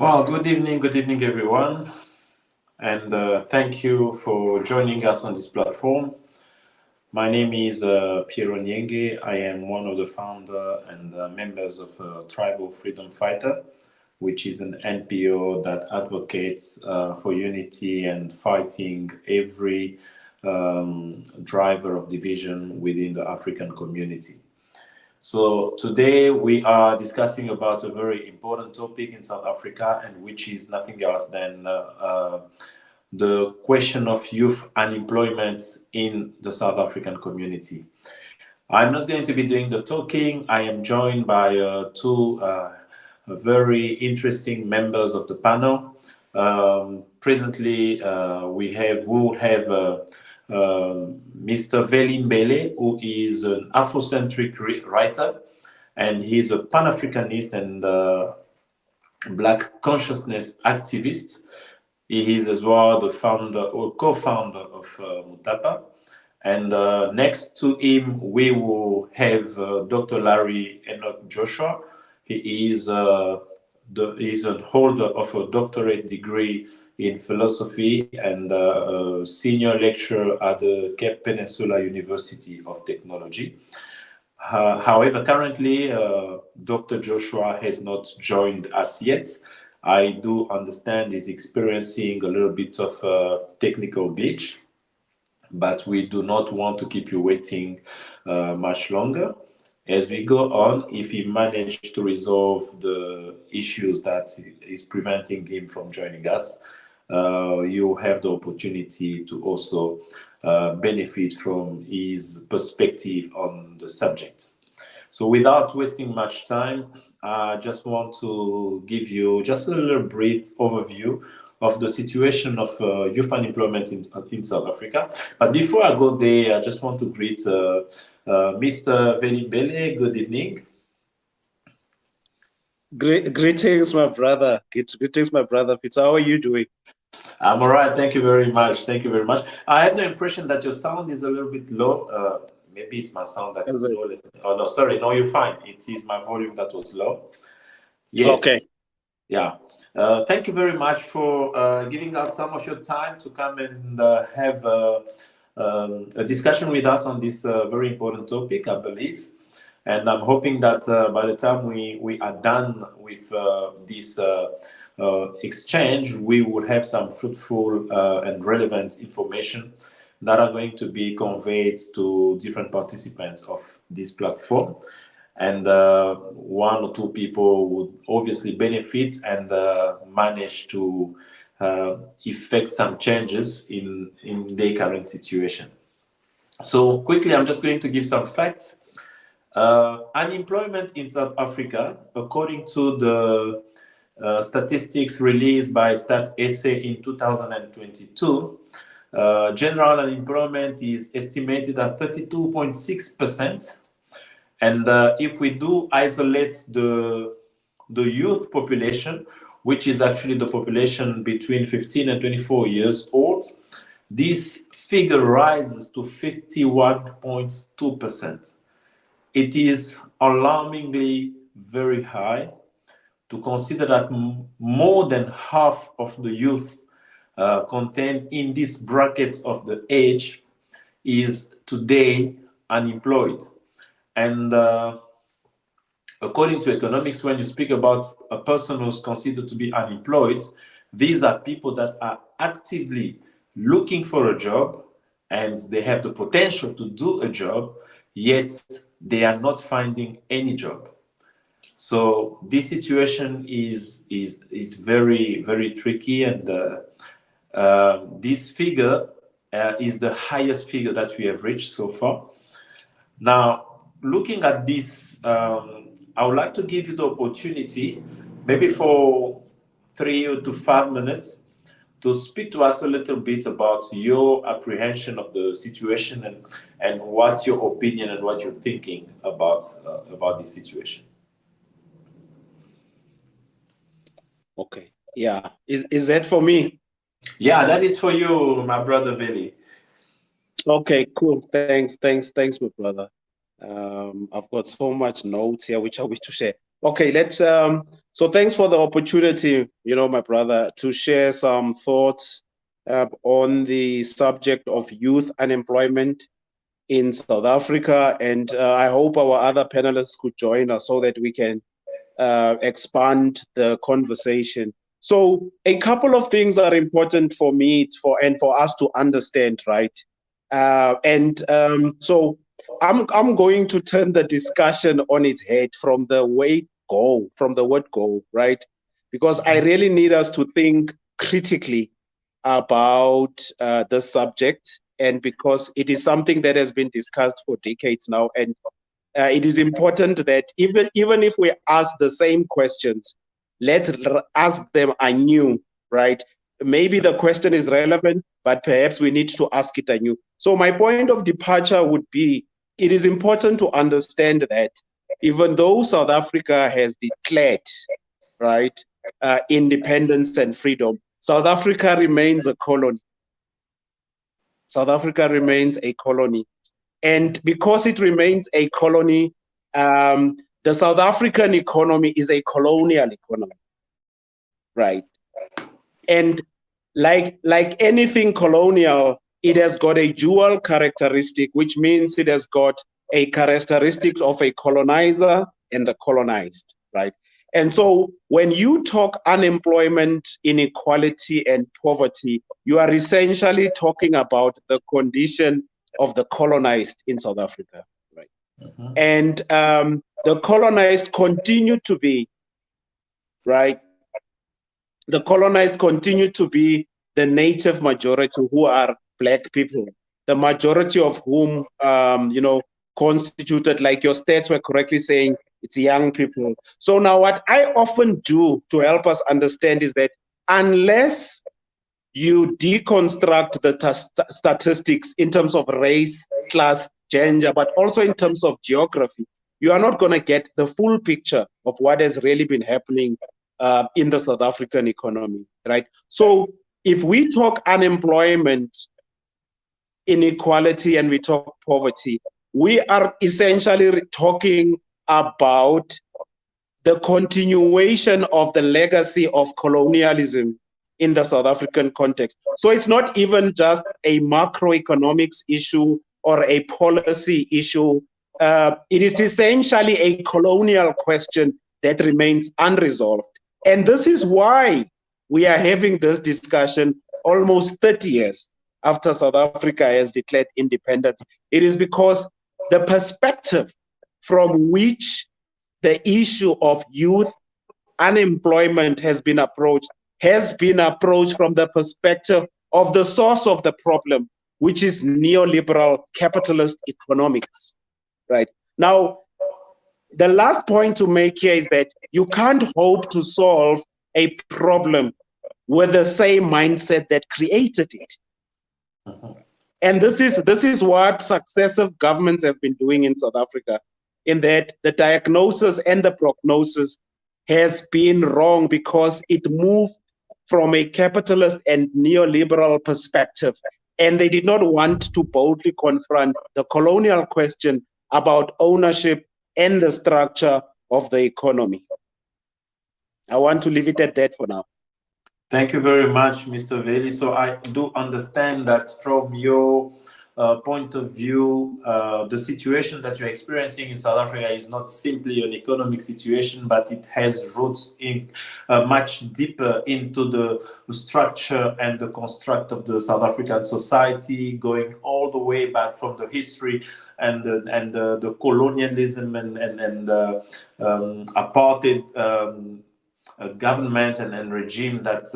Well, good evening, everyone, and thank you for joining us on this platform. My name is Piero Nyenge. I am one of the founder and members of Tribal Freedom Fighter, which is an NPO that advocates for unity and fighting every driver of division within the African community. So today we are discussing about a very important topic in South Africa, and which is nothing else than the question of youth unemployment in the South African community. I'm not going to be doing the talking. I am joined by two very interesting members of the panel. Presently, we will have Mr. Veli Mbele, who is an Afrocentric writer, and he's a Pan-Africanist and Black consciousness activist. He is as well the founder or co-founder of Mutapa. And next to him, we will have Dr. Larry Enoch Joshua. He is he's a holder of a doctorate degree in philosophy and a senior lecturer at the Cape Peninsula University of Technology. However, currently, Dr. Joshua has not joined us yet. I do understand he's experiencing a little bit of technical glitch, but we do not want to keep you waiting much longer. As we go on, if he managed to resolve the issues that is preventing him from joining us, you have the opportunity to also benefit from his perspective on the subject. So without wasting much time, I just want to give you just a little brief overview of the situation of youth unemployment in South Africa. But before I go there, I just want to greet Mr. Veli Mbele. Good evening. Greetings, my brother. Greetings, my brother. Fitz, how are you doing? I'm all right. Thank you very much. Thank you very much. I have the impression that your sound is a little bit low. Maybe it's my sound that is low. Oh, no, sorry. No, you're fine. It is my volume that was low. Yes. Okay. Yeah. Thank you very much for giving out some of your time to come and have a discussion with us on this very important topic, I believe. And I'm hoping that by the time we are done with this exchange, we will have some fruitful and relevant information that are going to be conveyed to different participants of this platform. And one or two people would obviously benefit and manage to effect some changes in their current situation. So quickly, I'm just going to give some facts. Unemployment in South Africa, according to the statistics released by Stats SA in 2022, general unemployment is estimated at 32.6%. And if we do isolate the youth population, which is actually the population between 15 and 24 years old, this figure rises to 51.2%. It is alarmingly very high to consider that more than half of the youth contained in this bracket of the age is today unemployed. And according to economics, when you speak about a person who's considered to be unemployed, these are people that are actively looking for a job and they have the potential to do a job, yet they are not finding any job. So this situation is very, very tricky, and this figure is the highest figure that we have reached so far. Now, looking at this, I would like to give you the opportunity, maybe for 3 to 5 minutes, to speak to us a little bit about your apprehension of the situation and what's your opinion and what you're thinking about this situation. Okay. Yeah. Is that for me? Yeah, that is for you, my brother Veli. Okay, cool. Thanks, my brother. I've got so much notes here which I wish to share. Okay, let's so thanks for the opportunity, my brother, to share some thoughts on the subject of youth unemployment in South Africa. And I hope our other panelists could join us so that we can expand the conversation. So a couple of things are important for me for us to understand, right? So I'm going to turn the discussion on its head from the word go, right? Because I really need us to think critically about the subject, and because it is something that has been discussed for decades now, and it is important that even if we ask the same questions, let's ask them anew, right? Maybe the question is relevant, but perhaps we need to ask it anew. So my point of departure would be, it is important to understand that even though South Africa has declared, right, independence and freedom, South Africa remains a colony. South Africa remains a colony. And because it remains a colony, the South African economy is a colonial economy, right? And like anything colonial, it has got a dual characteristic, which means it has got a characteristic of a colonizer and the colonized, right? And so when you talk unemployment, inequality, and poverty, you are essentially talking about the condition of the colonized in South Africa, right? Mhm. And the colonized continue to be, right? The colonized continue to be the native majority, who are Black people, the majority of whom, constituted, like your stats were correctly saying, it's young people. So now what I often do to help us understand is that unless you deconstruct the statistics in terms of race, class, gender, but also in terms of geography, you are not going to get the full picture of what has really been happening in the South African economy, right? So if we talk unemployment, inequality, and we talk poverty, we are essentially talking about the continuation of the legacy of colonialism in the South African context. So it's not even just a macroeconomics issue or a policy issue. It is essentially a colonial question that remains unresolved. And this is why we are having this discussion almost 30 years after South Africa has declared independence. It is because the perspective from which the issue of youth unemployment has been approached from the perspective of the source of the problem, which is neoliberal capitalist economics, right? Now, the last point to make here is that you can't hope to solve a problem with the same mindset that created it. And this is what successive governments have been doing in South Africa, in that the diagnosis and the prognosis has been wrong because it moved from a capitalist and neoliberal perspective. And they did not want to boldly confront the colonial question about ownership and the structure of the economy. I want to leave it at that for now. Thank you very much, Mr. Veli. So I do understand that from your point of view, the situation that you're experiencing in South Africa is not simply an economic situation, but it has roots in much deeper into the structure and the construct of the South African society, going all the way back from the history and the colonialism and apartheid. Government and regime that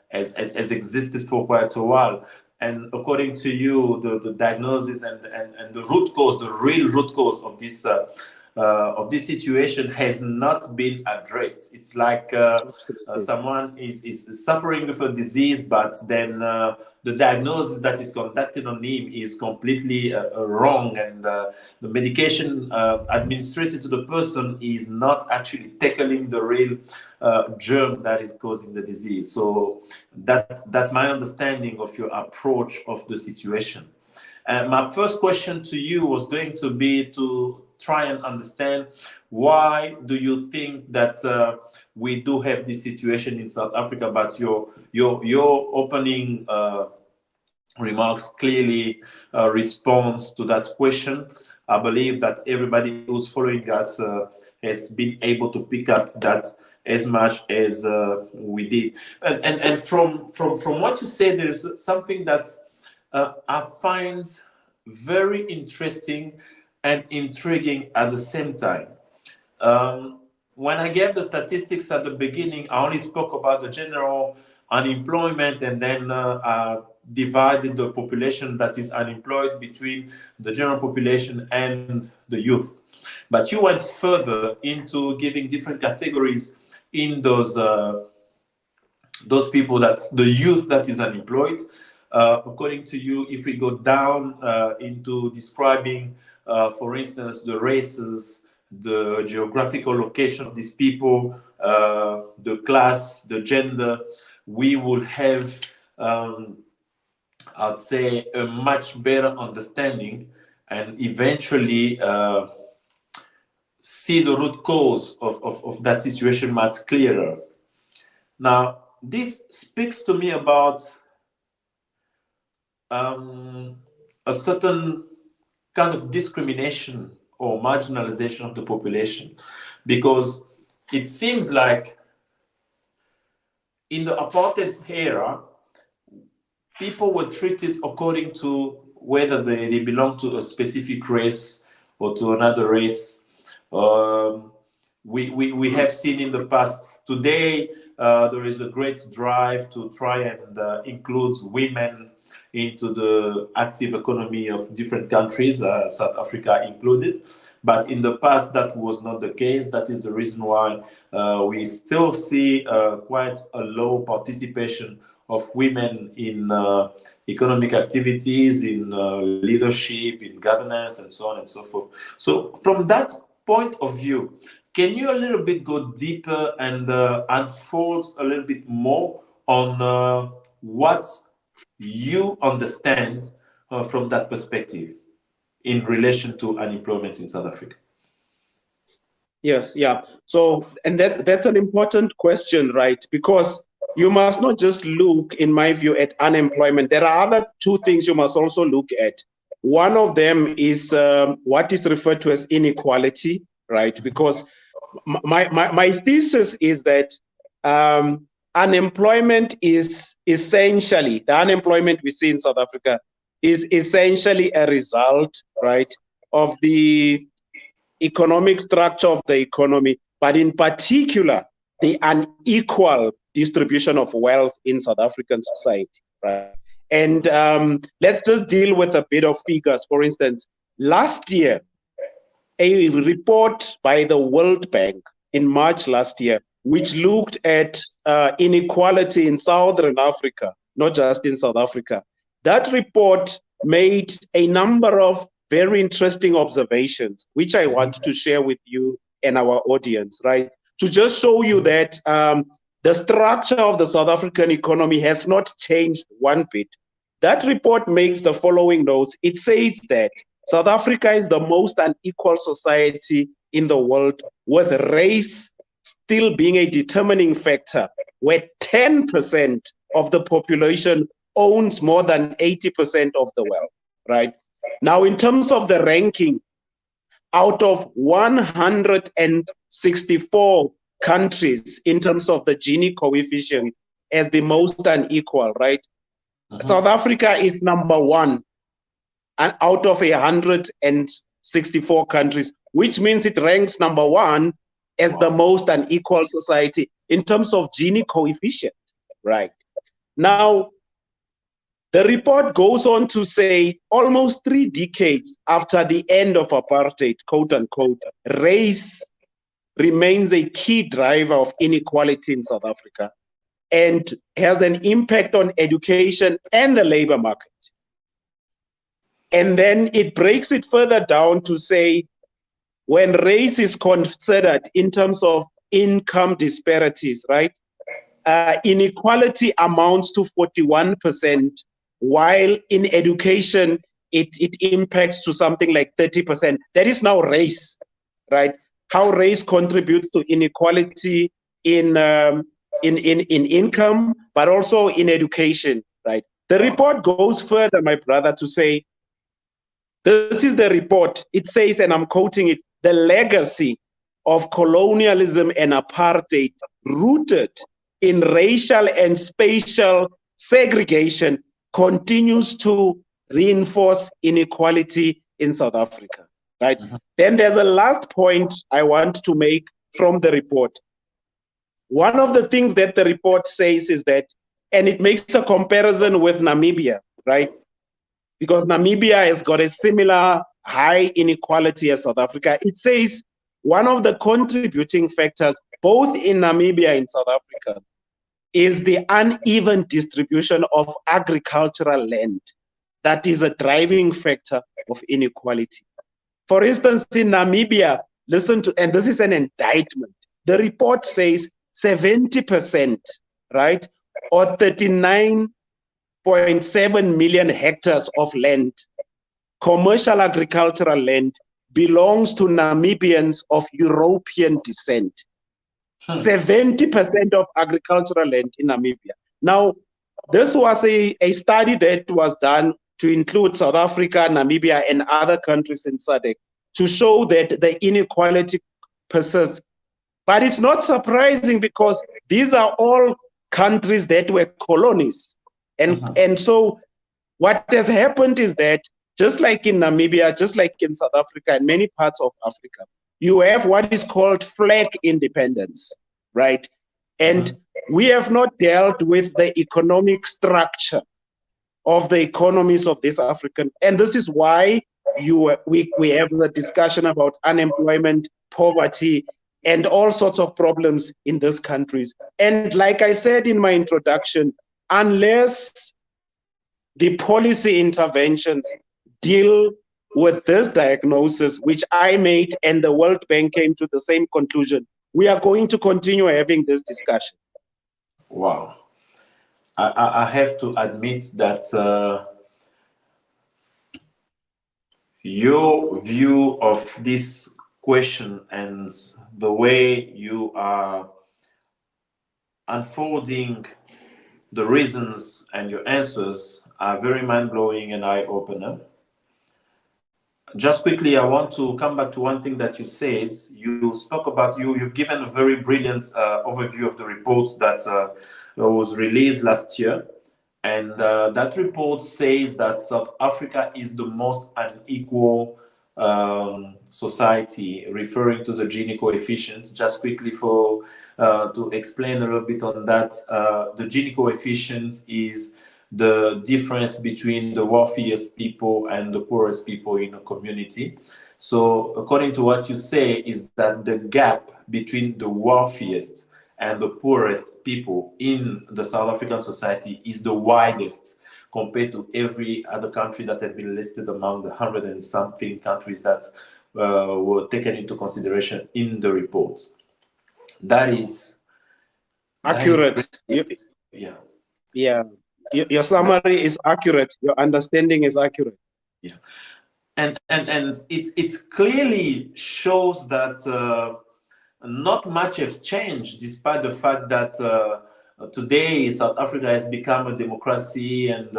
has existed for quite a while. And according to you, the diagnosis and the root cause, the real root cause of this situation has not been addressed. It's like Absolutely. someone is suffering with a disease, but then the diagnosis that is conducted on him is completely wrong, and the medication administered to the person is not actually tackling the real germ that is causing the disease. So that my understanding of your approach of the situation. My first question to you was going to be to try and understand why do you think that we do have this situation in South Africa, but your opening remarks clearly responds to that question. I believe that everybody who's following us has been able to pick up that as much as we did. And from what you said, there's something that I find very interesting and intriguing at the same time. When I gave the statistics at the beginning, I only spoke about the general unemployment, and then divided the population that is unemployed between the general population and the youth. But you went further into giving different categories in those people, that the youth that is unemployed. According to you, if we go down into describing, for instance, the races, the geographical location of these people, the class, the gender, we will have, I'd say, a much better understanding, and eventually see the root cause of that situation much clearer. Now, this speaks to me about a certain kind of discrimination or marginalization of the population, because it seems like in the apartheid era, people were treated according to whether they belong to a specific race or to another race. We have seen in the past. Today, there is a great drive to try and include women into the active economy of different countries, South Africa included. But in the past, that was not the case. That is the reason why we still see quite a low participation of women in economic activities, in leadership, in governance, and so on and so forth. So from that point of view, can you a little bit go deeper and unfold a little bit more on what you understand from that perspective in relation to unemployment in South Africa? Yes, yeah. So, and that's an important question, right? Because you must not just look, in my view, at unemployment. There are other two things you must also look at. One of them is what is referred to as inequality, right? Because my thesis is that unemployment is essentially, the unemployment we see in South Africa is essentially a result, right, of the economic structure of the economy, but in particular, the unequal distribution of wealth in South African society, right? And let's just deal with a bit of figures. For instance, last year, a report by the World Bank in March last year, which looked at inequality in Southern Africa, not just in South Africa. That report made a number of very interesting observations, which I want to share with you and our audience, right? To just show you that the structure of the South African economy has not changed one bit. That report makes the following notes. It says that South Africa is the most unequal society in the world, with race still being a determining factor, where 10% of the population owns more than 80% of the wealth, right? Now, in terms of the ranking, out of 164 countries in terms of the Gini coefficient as the most unequal, right? South Africa is number one, and out of 164 countries, which means it ranks number one as the most unequal society in terms of Gini coefficient, right? Now, the report goes on to say almost 3 decades after the end of apartheid, quote unquote, race remains a key driver of inequality in South Africa and has an impact on education and the labor market. And then it breaks it further down to say when race is considered in terms of income disparities, right? Inequality amounts to 41%, while in education, it impacts to something like 30%. That is now race, right? How race contributes to inequality in income, but also in education, right? The report goes further, my brother, to say, this is the report. It says, and I'm quoting it, the legacy of colonialism and apartheid rooted in racial and spatial segregation continues to reinforce inequality in South Africa, right? Then there's a last point I want to make from the report. One of the things that the report says is that, and it makes a comparison with Namibia, right? Because Namibia has got a similar high inequality as South Africa. It says one of the contributing factors, both in Namibia and South Africa, is the uneven distribution of agricultural land. That is a driving factor of inequality. For instance, in Namibia, listen to, and this is an indictment. The report says 70%, right, or 39.7 million hectares of land, commercial agricultural land, belongs to Namibians of European descent. 70% of agricultural land in Namibia. Now, this was a study that was done to include South Africa, Namibia, and other countries in SADC to show that the inequality persists. But it's not surprising because these are all countries that were colonies. And so what has happened is that just like in Namibia, just like in South Africa and many parts of Africa, you have what is called flag independence, right? And we have not dealt with the economic structure of the economies of this African. And this is why we have the discussion about unemployment, poverty, and all sorts of problems in these countries. And like I said in my introduction, unless the policy interventions deal with this diagnosis, which I made and the World Bank came to the same conclusion, we are going to continue having this discussion. Wow. I have to admit that your view of this question and the way you are unfolding the reasons and your answers are very mind-blowing and eye-opener. Just quickly, I want to come back to one thing that you said. You spoke about you've given a very brilliant overview of the report that was released last year. And that report says that South Africa is the most unequal society, referring to the Gini coefficient. Just quickly to explain a little bit on that, the Gini coefficient is the difference between the wealthiest people and the poorest people in a community. So according to what you say is that the gap between the wealthiest and the poorest people in the South African society is the widest compared to every other country that had been listed among the 100 and something countries that were taken into consideration in the report. That is accurate. Yeah. Your summary is accurate. Your understanding is accurate. Yeah. And it clearly shows that not much has changed, despite the fact that today South Africa has become a democracy and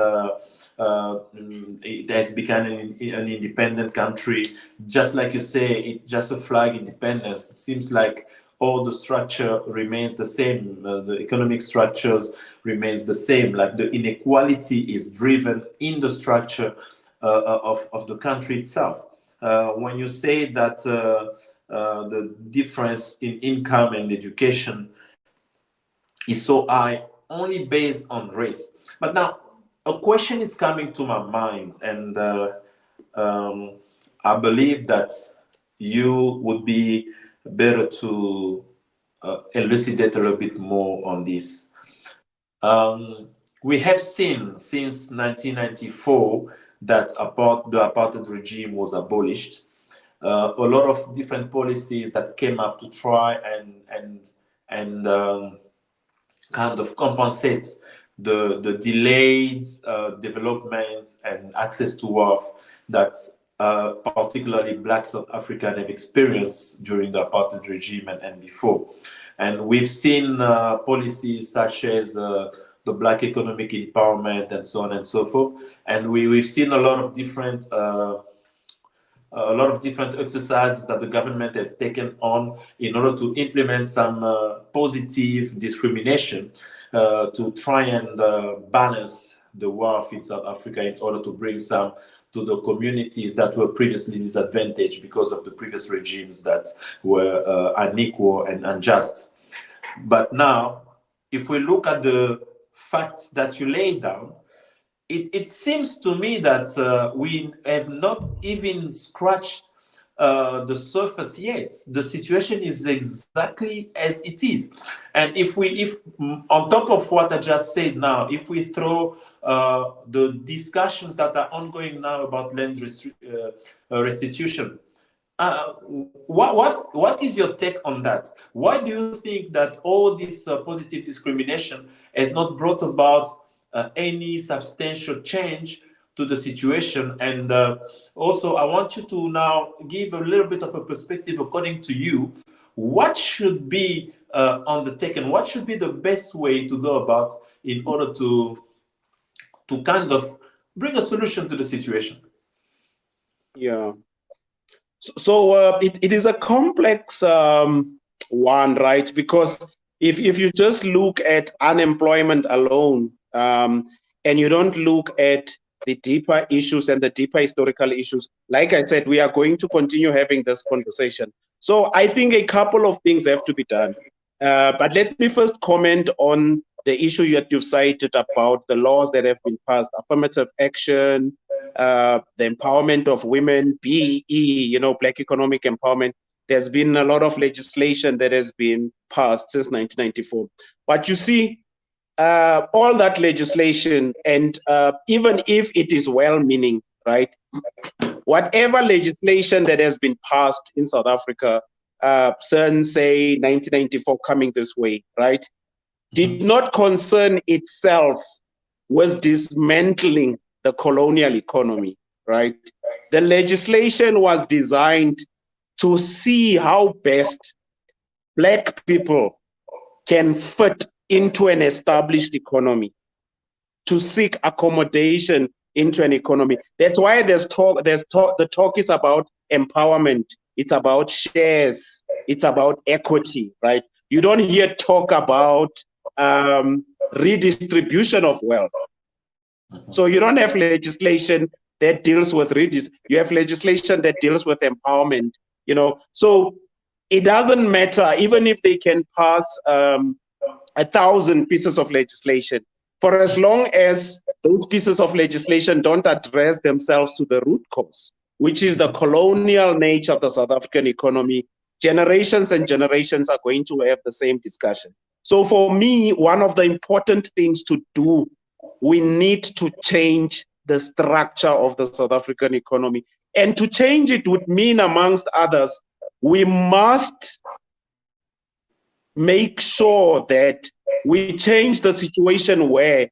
it has become an independent country. Just like you say, it's just a flag independence. It seems like all the structure remains the same. The economic structures remains the same. Like the inequality is driven in the structure of the country itself. When you say that the difference in income and education is so high only based on race. But now a question is coming to my mind, and I believe that you would be better to elucidate a little bit more on this. We have seen since 1994 that the apartheid regime was abolished. A lot of different policies that came up to try and kind of compensate the delayed development and access to wealth that particularly Black South Africans have experienced during the apartheid regime and before. And we've seen policies such as the Black economic empowerment and so on and so forth. And we've seen a lot of different exercises that the government has taken on in order to implement some positive discrimination to try and balance the wealth in South Africa in order to bring some to the communities that were previously disadvantaged because of the previous regimes that were unequal and unjust. But now, if we look at the facts that you laid down, it seems to me that we have not even scratched the surface yet. The situation is exactly as it is, and if on top of what I just said now, if we throw the discussions that are ongoing now about land restitution, what is your take on that? Why do you think that all this positive discrimination has not brought about any substantial change to the situation? And also, I want you to now give a little bit of a perspective according to you. What should be undertaken? What should be the best way to go about in order to kind of bring a solution to the situation? Yeah. So it is a complex one, right? Because if you just look at unemployment alone, and you don't look at the deeper issues and the deeper historical issues, like I said, we are going to continue having this conversation. So I think a couple of things have to be done. But let me first comment on the issue that you've cited about the laws that have been passed, affirmative action, the empowerment of women, BEE, Black economic empowerment. There's been a lot of legislation that has been passed since 1994. But you see, all that legislation, and even if it is well-meaning, right, whatever legislation that has been passed in South Africa since, say, 1994 coming this way, right, did not concern itself with dismantling the colonial economy, right? The legislation was designed to see how best Black people can fit into an established economy, to seek accommodation into an economy. That's why the talk is about empowerment. It's about shares. It's about equity, right? You don't hear talk about redistribution of wealth. So you don't have legislation that deals with you have legislation that deals with empowerment, So it doesn't matter, even if they can pass 1,000 pieces of legislation, for as long as those pieces of legislation don't address themselves to the root cause, which is the colonial nature of the South African economy, generations and generations are going to have the same discussion. So for me, one of the important things to do, we need to change the structure of the South African economy. And to change it would mean, amongst others, we must make sure that we change the situation where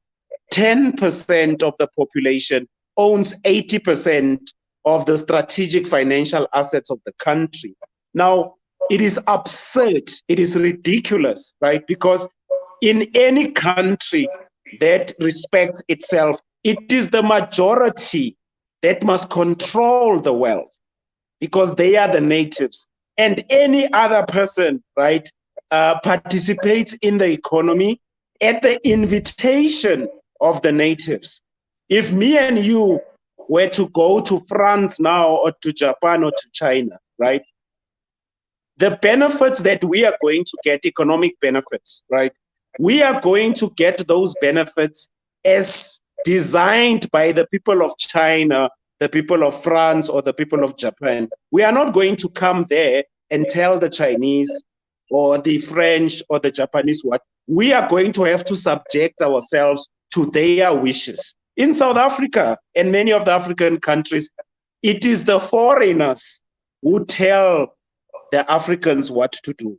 10% of the population owns 80% of the strategic financial assets of the country. Now, it is absurd, it is ridiculous, right? Because in any country that respects itself, it is the majority that must control the wealth because they are the natives. And any other person, right, participates in the economy at the invitation of the natives. If me and you were to go to France now, or to Japan, or to China, right, the benefits that we are going to get, economic benefits, right, we are going to get those benefits as designed by the people of China, the people of France, or the people of Japan. We are not going to come there and tell the Chinese or the French or the Japanese what. We are going to have to subject ourselves to their wishes. In South Africa and many of the African countries, it is the foreigners who tell the Africans what to do,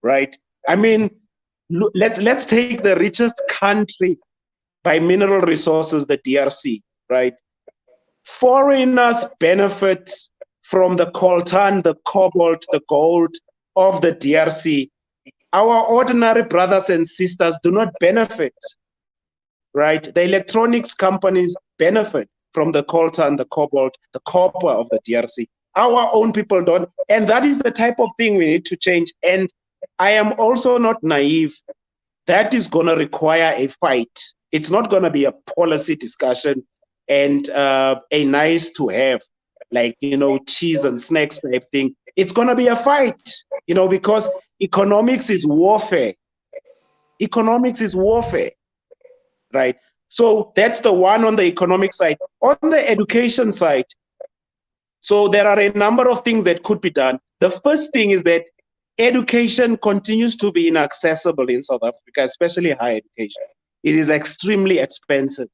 right? I mean, let's take the richest country by mineral resources, the DRC, right? Foreigners benefit from the coltan, the cobalt, the gold of the DRC. Our ordinary brothers and sisters do not benefit, right? The electronics companies benefit from the coltan, the cobalt, the copper of the DRC. Our own people don't. And that is the type of thing we need to change. And I am also not naive. That is going to require a fight. It's not going to be a policy discussion and a nice to have, like, cheese and snacks type thing. It's going to be a fight, because economics is warfare. Economics is warfare, right? So that's the one on the economic side. On the education side, so there are a number of things that could be done. The first thing is that education continues to be inaccessible in South Africa, especially higher education. It is extremely expensive,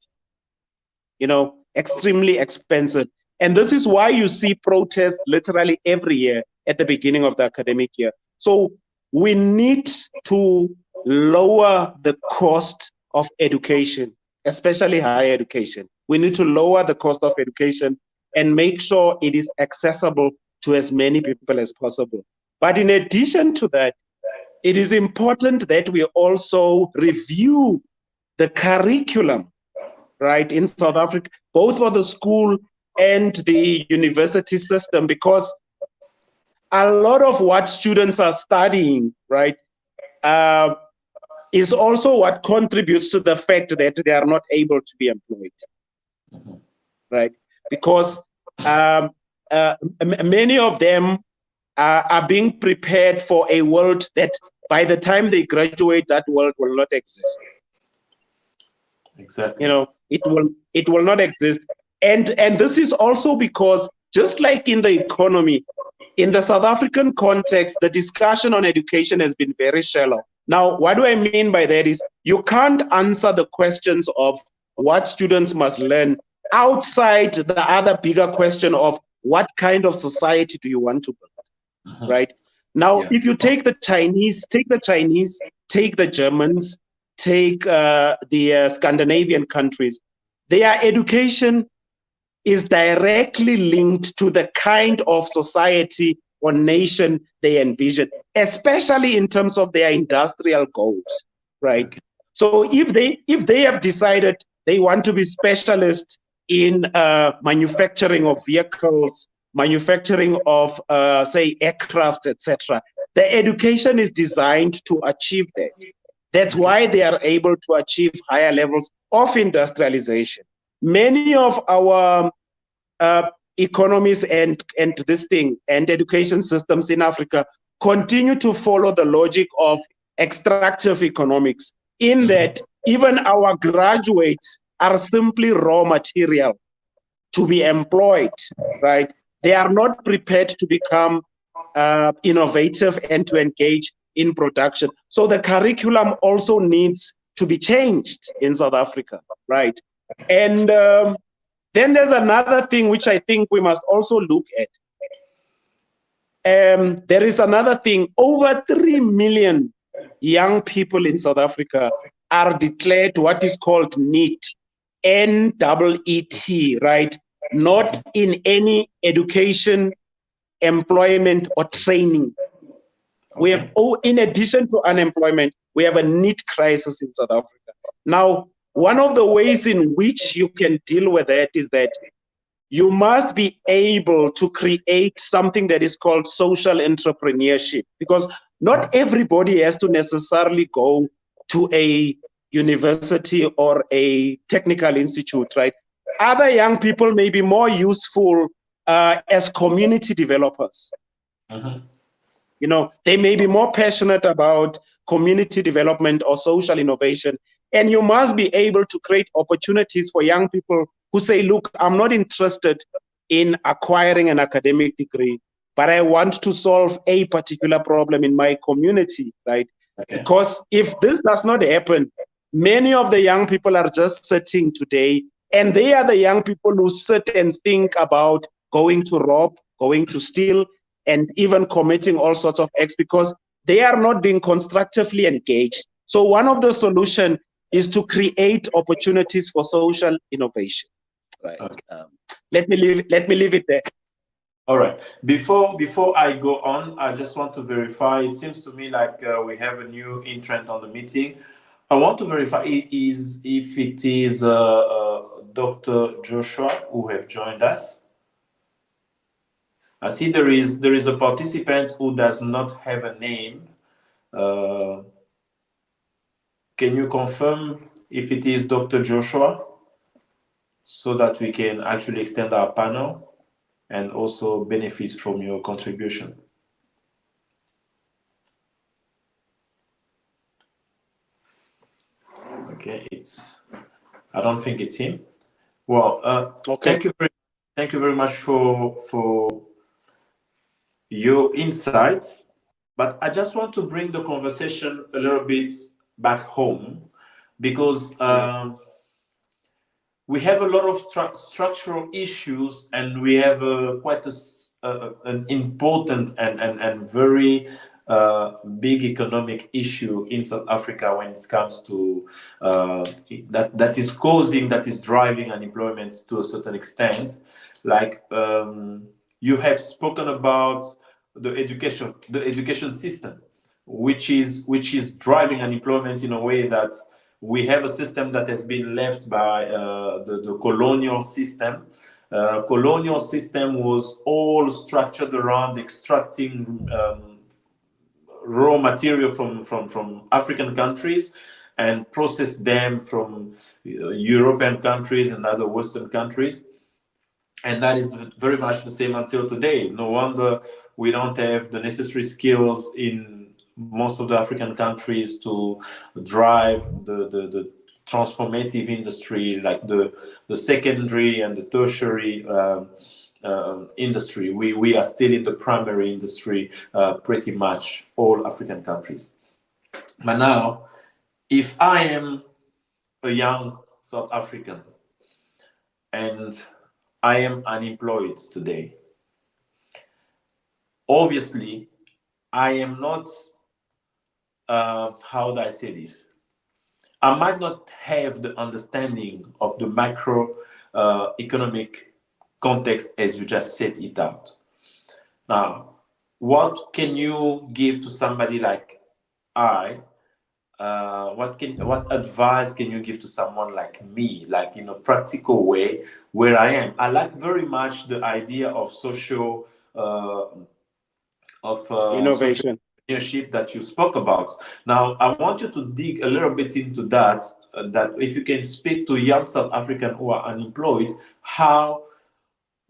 extremely expensive. And this is why you see protests literally every year at the beginning of the academic year. So we need to lower the cost of education, especially higher education. We need to lower the cost of education and make sure it is accessible to as many people as possible. But in addition to that, it is important that we also review the curriculum, right, in South Africa, both for the school and the university system, because a lot of what students are studying, right, is also what contributes to the fact that they are not able to be employed, right? Because many of them are being prepared for a world that by the time they graduate, that world will not exist. Exactly. It will not exist. And this is also because, just like in the economy, in the South African context, the discussion on education has been very shallow. Now, what do I mean by that is you can't answer the questions of what students must learn outside the other bigger question of what kind of society do you want to build, right? Now, if you take the Chinese, take the Germans, take the Scandinavian countries, their education is directly linked to the kind of society or nation they envision, especially in terms of their industrial goals, right? Okay. So if they have decided they want to be specialists in manufacturing of vehicles, manufacturing of, say, aircrafts, etc., the education is designed to achieve that. That's why they are able to achieve higher levels of industrialization. Many of our economies and education systems in Africa continue to follow the logic of extractive economics, in that even our graduates are simply raw material to be employed, right? They are not prepared to become innovative and to engage in production. So the curriculum also needs to be changed in South Africa, right? And then there's another thing which I think we must also look at. There is another thing. Over 3 million young people in South Africa are declared what is called NEET, N-E-E-T, right? Not in any education, employment, or training. We have, in addition to unemployment, we have a NEET crisis in South Africa. Now, one of the ways in which you can deal with that is that you must be able to create something that is called social entrepreneurship, because not everybody has to necessarily go to a university or a technical institute, right? Other young people may be more useful as community developers. They may be more passionate about community development or social innovation. And you must be able to create opportunities for young people who say, look, I'm not interested in acquiring an academic degree, but I want to solve a particular problem in my community, right? Okay. Because if this does not happen, many of the young people are just sitting today, and they are the young people who sit and think about going to rob, going to steal, and even committing all sorts of acts because they are not being constructively engaged. So one of the solutions is to create opportunities for social innovation. Right. Okay. Let me leave it there. All right. Before I go on, I just want to verify. It seems to me like we have a new entrant on the meeting. I want to verify if it is Dr. Joshua who have joined us. I see there is a participant who does not have a name. Uh, can you confirm if it is Dr. Joshua so that we can actually extend our panel and also benefit from your contribution? Okay, I don't think it's him. Well, Okay. thank you very much for your insight. But I just want to bring the conversation a little bit back home because Yeah. we have a lot of structural issues, and we have quite an important and very big economic issue in South Africa when it comes to that is driving unemployment to a certain extent. Like you have spoken about the education system, which is driving unemployment in a way that we have a system that has been left by the colonial system. Colonial system was all structured around extracting raw material from African countries and process them from European countries and other Western countries. And that is very much the same until today. No wonder we don't have the necessary skills in most of the African countries to drive the transformative industry, like the secondary and the tertiary industry. We are still in the primary industry, pretty much all African countries. But now, if I am a young South African and I am unemployed today, obviously, I am not, how do I say this? I might not have the understanding of the macro economic context as you just set it out. Now, what can you give to somebody like I? What advice can you give to someone like me, like in a practical way, where I am? I like very much the idea of social Innovation. entrepreneurship that you spoke about. Now, I want you to dig a little bit into that. That if you can speak to young South African who are unemployed, how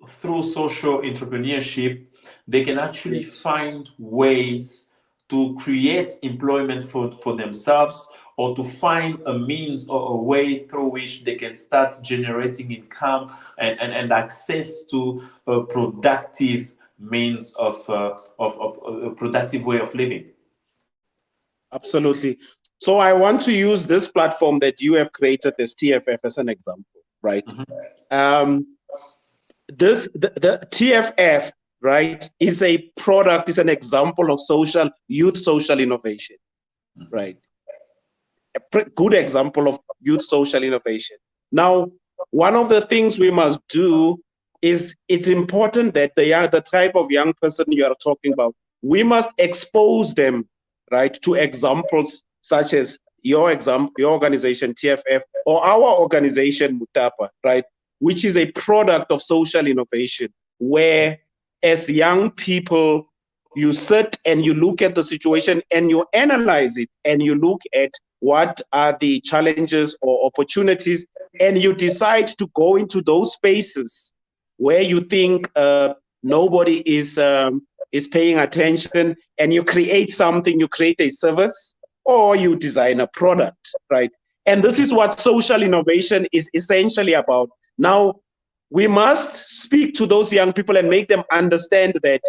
through social entrepreneurship they can actually Yes. find ways to create employment for themselves, or to find a means or a way through which they can start generating income and access to a productive means of a productive way of living. Absolutely. So I want to use this platform that you have created, this TFF, as an example, right? Um, the TFF, right, is a product, is an example of youth social innovation, right? A good example of youth social innovation. Now, one of the things we must do is, it's important that the type of young person you are talking about, we must expose them, right, to examples such as your organization TFF, or our organization Mutapa, right, which is a product of social innovation, where as young people you sit and you look at the situation and you analyze it and you look at what are the challenges or opportunities, and you decide to go into those spaces where you think nobody is paying attention, and you create something, you create a service, or you design a product, right? And this is what social innovation is essentially about. Now, we must speak to those young people and make them understand that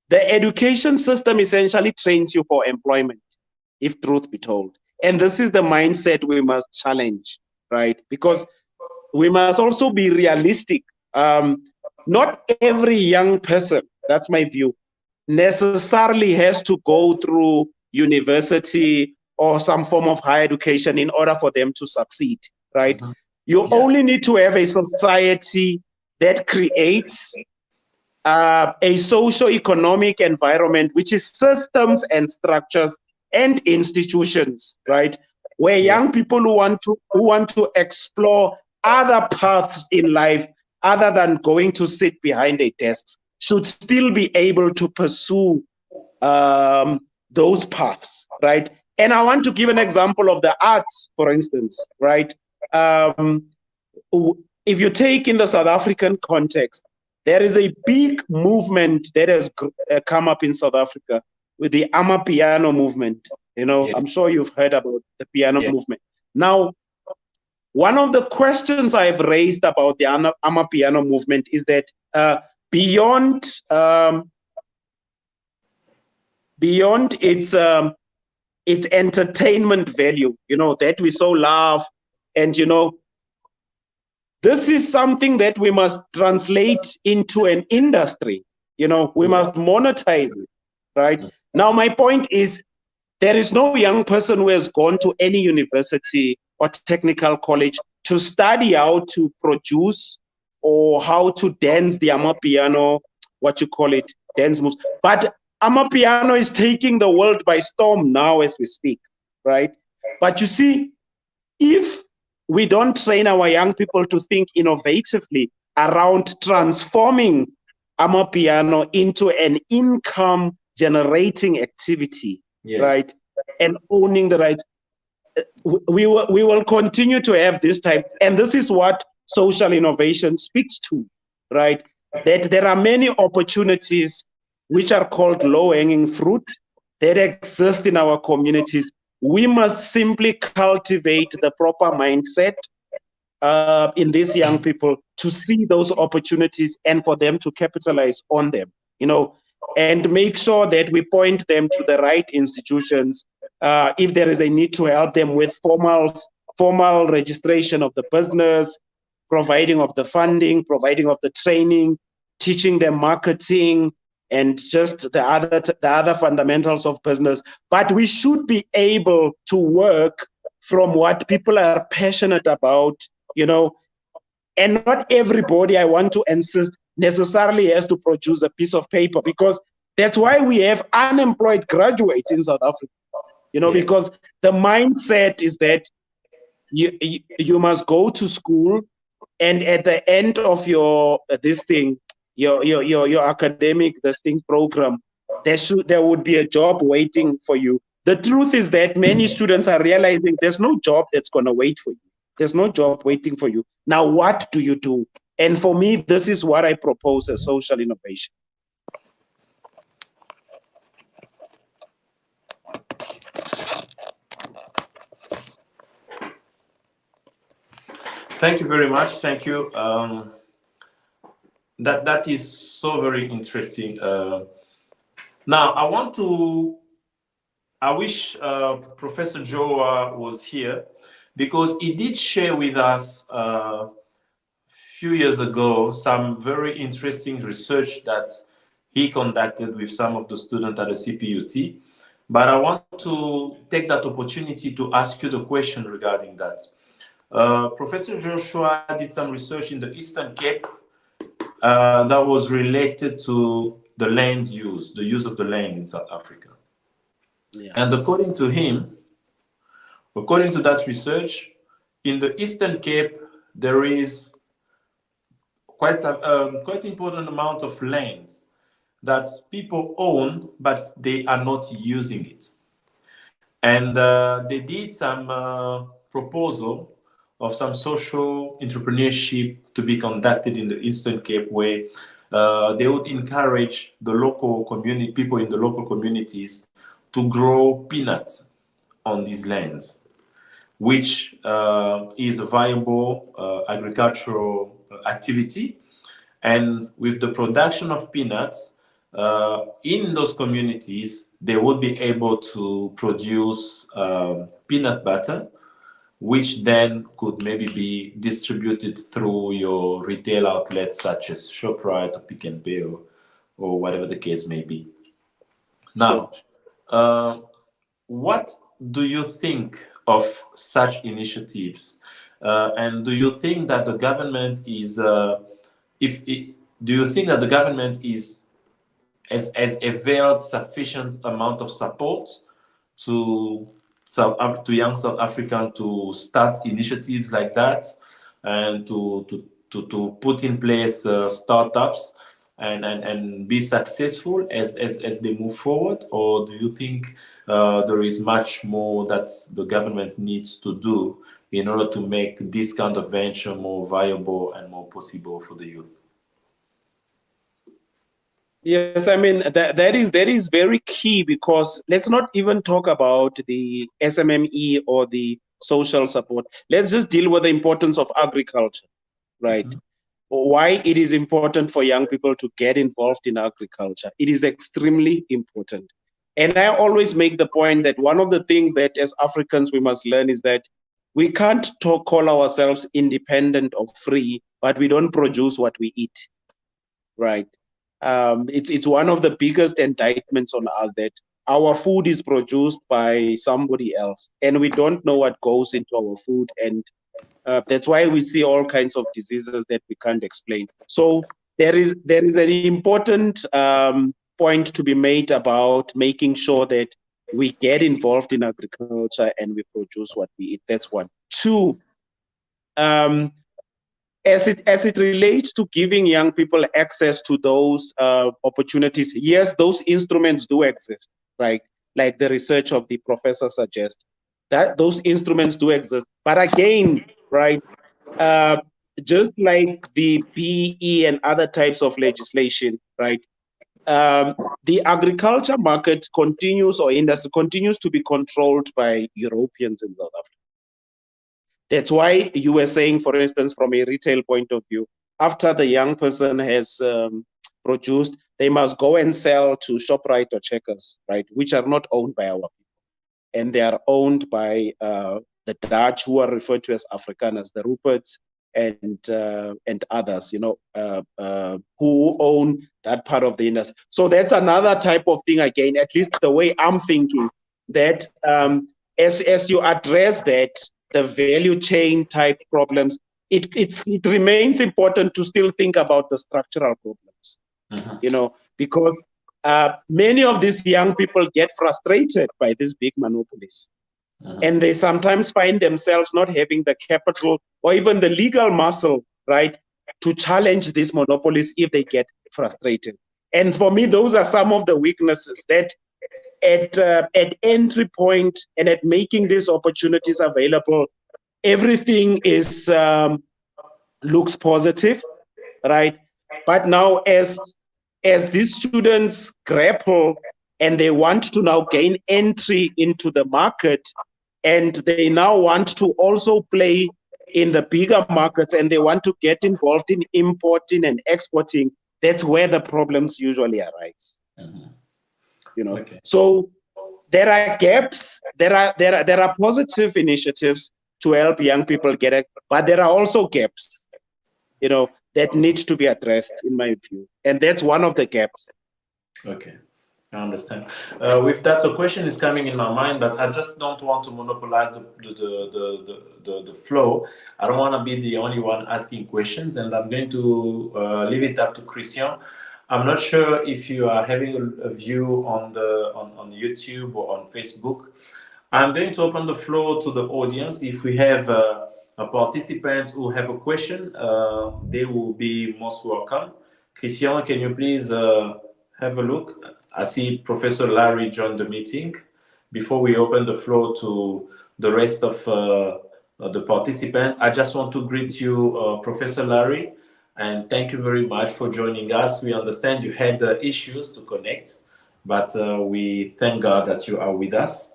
the education system essentially trains you for employment, if truth be told. And this is the mindset we must challenge, right? Because we must also be realistic. Not every young person, that's my view, necessarily has to go through university or some form of higher education in order for them to succeed, right? Mhm. You Yeah. only need to have a society that creates a socio-economic environment, which is systems and structures and institutions, right? Where Yeah. young people who want to explore other paths in life other than going to sit behind a desk should still be able to pursue those paths, right? And I want to give an example of the arts, for instance, right? Um, if you take in the South African context, there is a big movement that has come up in South Africa with the Amapiano movement. You know, Yes. I'm sure you've heard about the piano Yeah. movement. Now, one of the questions I've raised about the Amapiano movement is that beyond beyond its entertainment value, you know, that we so love, and you know, this is something that we must translate into an industry. You know, we Yes. must monetize it, right? Now, my point is there is no young person who has gone to any university or technical college to study how to produce or how to dance the Amapiano, what you call it, dance moves. But Amapiano is taking the world by storm now as we speak, right? But you see, if we don't train our young people to think innovatively around transforming Amapiano into an income generating activity, Yes. right, and owning the rights, we will continue to have this type. And this is what social innovation speaks to, right? That there are many opportunities which are called low hanging fruit that exist in our communities. We must simply cultivate the proper mindset in these young people to see those opportunities and for them to capitalize on them, you know, and make sure that we point them to the right institutions. If there is a need to help them with formal registration of the business, providing of the funding, providing of the training, teaching them marketing, and just the other fundamentals of business. But we should be able to work from what people are passionate about, you know, and not everybody, I want to insist, necessarily has to produce a piece of paper, because that's why we have unemployed graduates in South Africa, you know, Yeah. because the mindset is that you must go to school, and at the end of your this thing, your academic this thing program, there would be a job waiting for you. The truth is that many students are realizing there's no job that's going to wait for you. There's no job waiting for you. Now, what do you do? And for me, this is what I propose as social innovation. Thank you very much. Thank you. That is so very interesting. Now, I wish Professor Joa was here, because he did share with us a few years ago some very interesting research that he conducted with some of the students at the CPUT. But I want to take that opportunity to ask you the question regarding that. Professor Joshua did some research in the Eastern Cape that was related to the land use, the use of the land in South Africa. Yeah. And according to that research, in the Eastern Cape, there is quite important amount of land that people own, but they are not using it. And they did some proposal of some social entrepreneurship to be conducted in the Eastern Cape, where they would encourage the local community, people in the local communities, to grow peanuts on these lands, which is a viable agricultural activity. And with the production of peanuts in those communities, they would be able to produce peanut butter, which then could maybe be distributed through your retail outlets such as ShopRite or Pick and Pay, or whatever the case may be. Sure. Now, what do you think of such initiatives? And do you think that the government is, if it, do you think that the government is has availed sufficient amount of support to to young South African to start initiatives like that and to put in place startups and be successful as they move forward? Or do you think there is much more that the government needs to do in order to make this kind of venture more viable and more possible for the youth? Yes, I mean that is very key, because let's not even talk about the SMME or the social support. Let's just deal with the importance of agriculture, right? Mhm. Why it is important for young people to get involved in agriculture. It is extremely important. And I always make the point that one of the things that as Africans we must learn is that we can't call ourselves independent or free, but we don't produce what we eat, right? It's one of the biggest indictments on us that our food is produced by somebody else, and we don't know what goes into our food, and that's why we see all kinds of diseases that we can't explain. So there is an important point to be made about making sure that we get involved in agriculture and we produce what we eat. That's one. Two, um, as it relates to giving young people access to those opportunities, yes, those instruments do exist, right? Like the research of the professor suggests that those instruments do exist. But again, right, uh, just like the BE and other types of legislation, right? The agriculture market continues, or industry continues, to be controlled by Europeans in South Africa. That's why you were saying, for instance, from a retail point of view, after the young person has produced, they must go and sell to ShopRite or Checkers, right, which are not owned by our people, and they are owned by the Dutch, who are referred to as Afrikaners, the Ruperts, and others, who own that part of the industry. So that's another type of thing. Again, at least the way I'm thinking, that as you address that, the value chain type problems, it remains important to still think about the structural problems, Mhm. because many of these young people get frustrated by these big monopolies, Mhm. and they sometimes find themselves not having the capital or even the legal muscle, right, to challenge these monopolies if they get frustrated. And for me, those are some of the weaknesses that at entry point and at making these opportunities available, everything is looks positive, right? But now, as these students grapple and they want to now gain entry into the market, and they now want to also play in the bigger markets, and they want to get involved in importing and exporting, that's where the problems usually arise. Mhm. you know Okay. so there are gaps, there are positive initiatives to help young people get it, but there are also gaps, that need to be addressed, in my view, and that's one of the gaps. Okay, I understand. With that, a question is coming in my mind, but I just don't want to monopolize the flow. I don't want to be the only one asking questions, and I'm going to leave it up to Christian. I'm not sure if you are having a view on on YouTube or on Facebook. I'm going to open the floor to the audience. If we have a participant who have a question, they will be most welcome. Christian, can you please have a look? I see Professor Larry joined the meeting. Before we open the floor to the rest of the participants, I just want to greet you, Professor Larry, and thank you very much for joining us. We understand you had issues to connect, but we thank God that you are with us.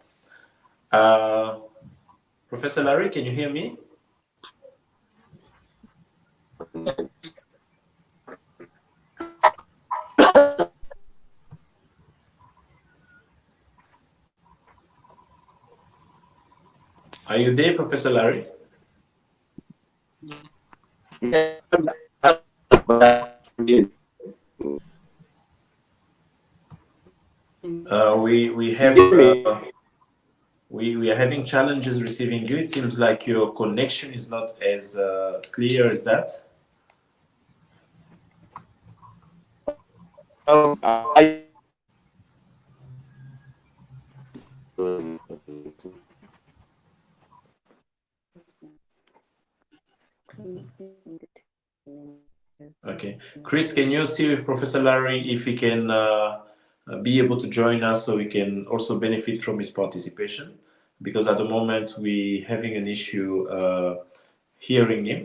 Uh, Professor Larry, can you hear me? Are you there, Professor Larry? We have We are having challenges receiving you. It seems like your connection is not as clear as that. Okay. Chris, can you see with Professor Larry if he can be able to join us so we can also benefit from his participation? Because at the moment we're having an issue hearing him.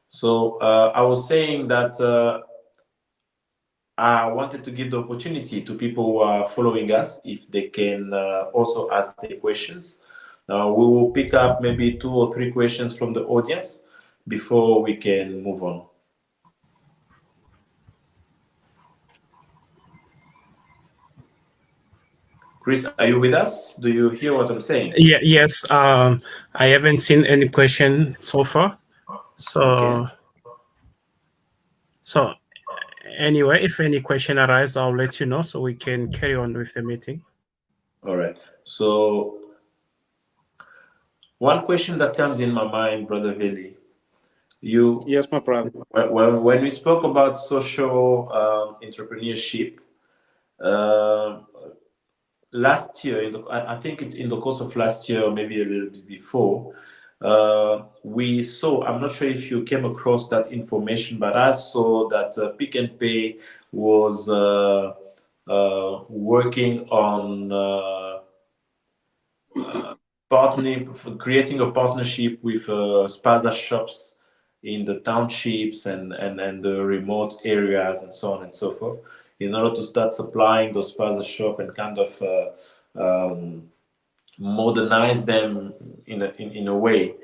So I was saying that I wanted to give the opportunity to people who are following us if they can also ask their questions. We will pick up maybe 2 or 3 questions from the audience before we can move on. Chris, are you with us? Do you hear what I'm saying? Yeah, yes. I haven't seen any question so far. So, Okay. so anyway, if any question arises, I'll let you know so we can carry on with the meeting. All right. So one question that comes in my mind, Brother Vili, Yes, my brother. when we spoke about social entrepreneurship, uh, last year, I think it's in the course of last year or maybe a little bit before, we saw, I'm not sure if you came across that information, but I saw that Pick and Pay was working on creating a partnership with spaza shops in the townships and the remote areas and so on and so forth in order to start supplying those spaza shop and kind of modernize them in a way.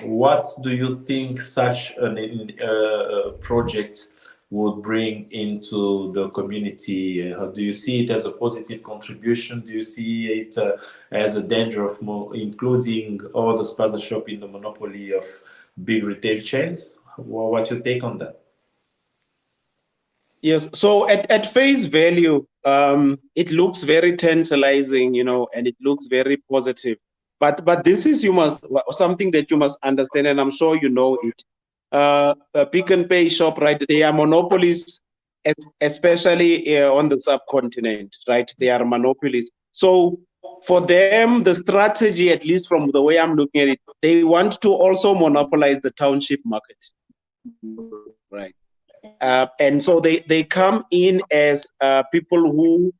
What do you think such a project would bring into the community? How do you see it as a positive contribution? Do you see it as a danger of including all the spaza shop in the monopoly of big retail chains? What's your take on that? Yes. So at face value, it looks very tantalizing, and it looks very positive. But this is something that you must understand, and I'm sure you know it. A Pick and Pay shop, right? They are monopolies, especially on the subcontinent, right? They are monopolies. So for them, the strategy, at least from the way I'm looking at it, they want to also monopolize the township market, right? And so they come in as people who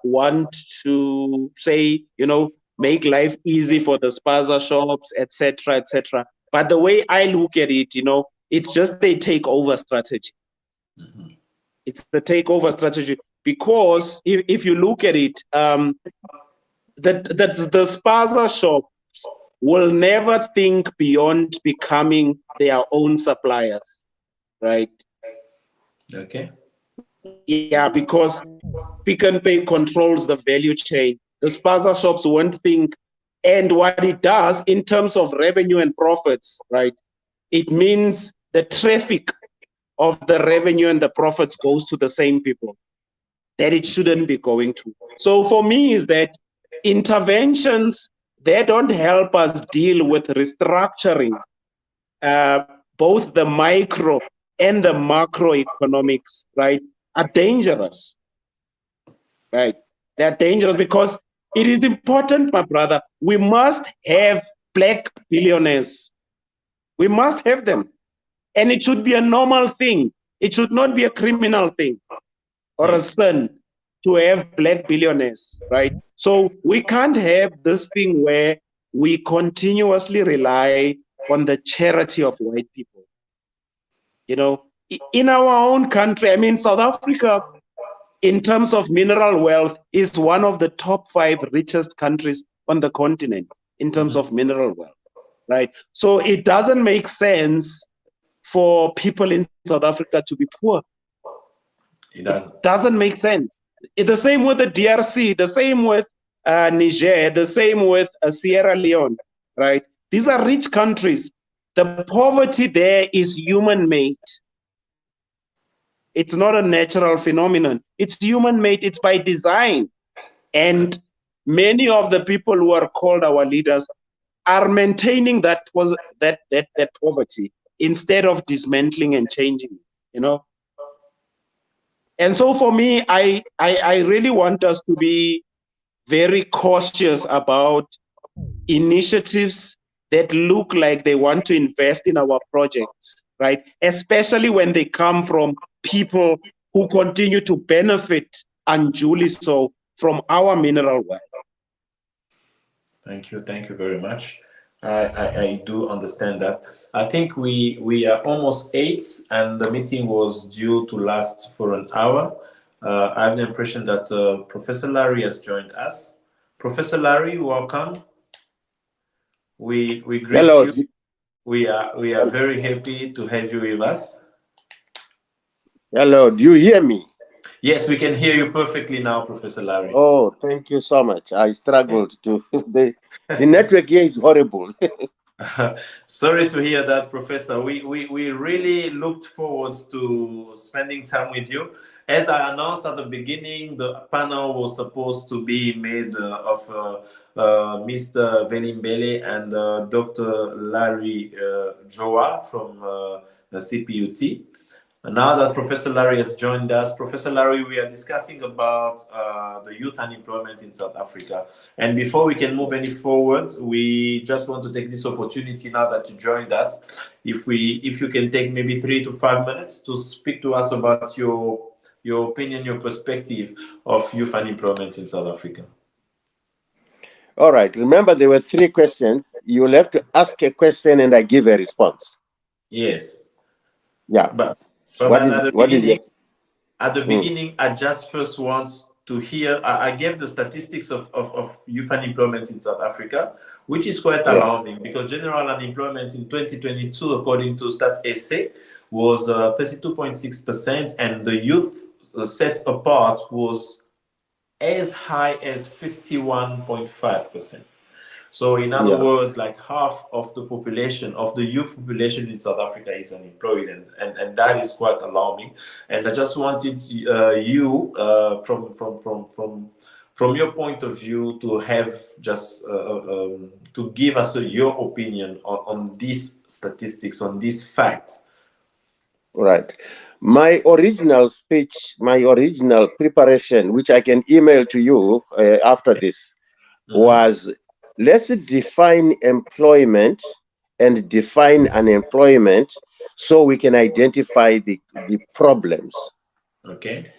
want to say, make life easy for the spaza shops, etc., etc. But the way I look at it, it's just a takeover strategy. Mm-hmm. It's the takeover strategy because if you look at it, the spaza shops will never think beyond becoming their own suppliers, right? Okay. Yeah, because Pick and Pay controls the value chain. The spaza shops won't think, and what it does in terms of revenue and profits, right? It means the traffic of the revenue and the profits goes to the same people that it shouldn't be going to. So for me is that interventions, they don't help us deal with restructuring both the micro and the macroeconomics, right, are dangerous, right? They're dangerous because it is important, my brother. We must have black billionaires. We must have them. And it should be a normal thing. It should not be a criminal thing or a Yes. sin to have black billionaires, right? So we can't have this thing where we continuously rely on the charity of white people. In our own country, I mean, South Africa, in terms of mineral wealth, is one of the top 5 richest countries on the continent in terms of mineral wealth, right? So it doesn't make sense for people in South Africa to be poor. It does. It doesn't make sense. The same with the DRC, the same with Niger, the same with Sierra Leone, right? These are rich countries. The poverty there is human-made. It's not a natural phenomenon. It's human-made. It's by design. And many of the people who are called our leaders are maintaining that poverty instead of dismantling and changing it, you know. And so for me, I really want us to be very cautious about initiatives that look like they want to invest in our projects, right? Especially when they come from people who continue to benefit unduly so from our mineral wealth. Thank you very much. I do understand that. I think we are almost eight, and the meeting was due to last for an hour. I have the impression that Professor Larry has joined us. Professor Larry, welcome. We greet Hello. you. We are very happy to have you with us. Hello. Do you hear me? Yes, we can hear you perfectly now, Professor Larry. Oh, thank you so much. I struggled to the network here is horrible. Sorry to hear that, Professor. We really looked forward to spending time with you. As I announced at the beginning, the panel was supposed to be made of Mr. Velimbele and Dr. Larry Joa from the CPUT. Now that Professor Larry has joined us, Professor Larry, we are discussing about the youth unemployment in South Africa. And before we can move any forward, we just want to take this opportunity now that you joined us. If you can take maybe 3 to 5 minutes to speak to us about your opinion, your perspective of youth unemployment in South Africa. All right. Remember, there were 3 questions. You will have to ask a question and I give a response. Yes. Yeah. But at the beginning, I just first want to hear, I gave the statistics of youth unemployment in South Africa, which is quite alarming because general unemployment in 2022, according to Stats SA, was 32.6%, and the youth set apart was as high as 51.5%. So in other words, like half of the population, of the youth population in South Africa is unemployed, and that is quite alarming. And I just wanted you, from your point of view, to have just to give us your opinion on these statistics, on this fact. Right. My original speech, my original preparation, which I can email to you after this, was let's define employment and define unemployment so we can identify the problems. Okay.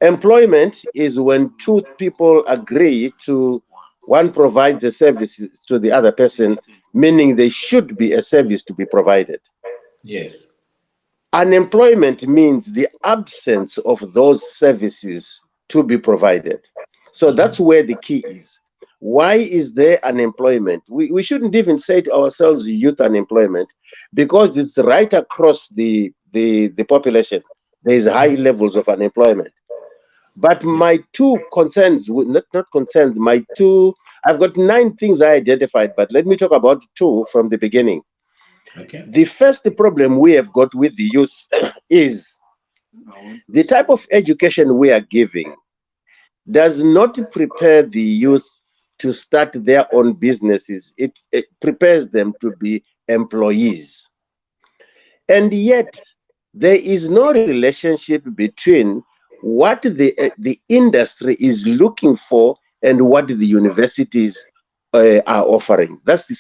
Employment is when 2 people agree to, one provides a service to the other person, meaning there should be a service to be provided. Yes. Unemployment means the absence of those services to be provided. So that's where the key is. Why is there unemployment? We shouldn't even say to ourselves youth unemployment, because it's right across the population. There is high levels of unemployment. But my 2 concerns, not concerns, I've got 9 things I identified, but let me talk about 2 from the beginning. Okay. The first problem we have got with the youth is the type of education we are giving does not prepare the youth to start their own businesses. It prepares them to be employees. And yet, there is no relationship between what the industry is looking for and what the universities are offering. That's the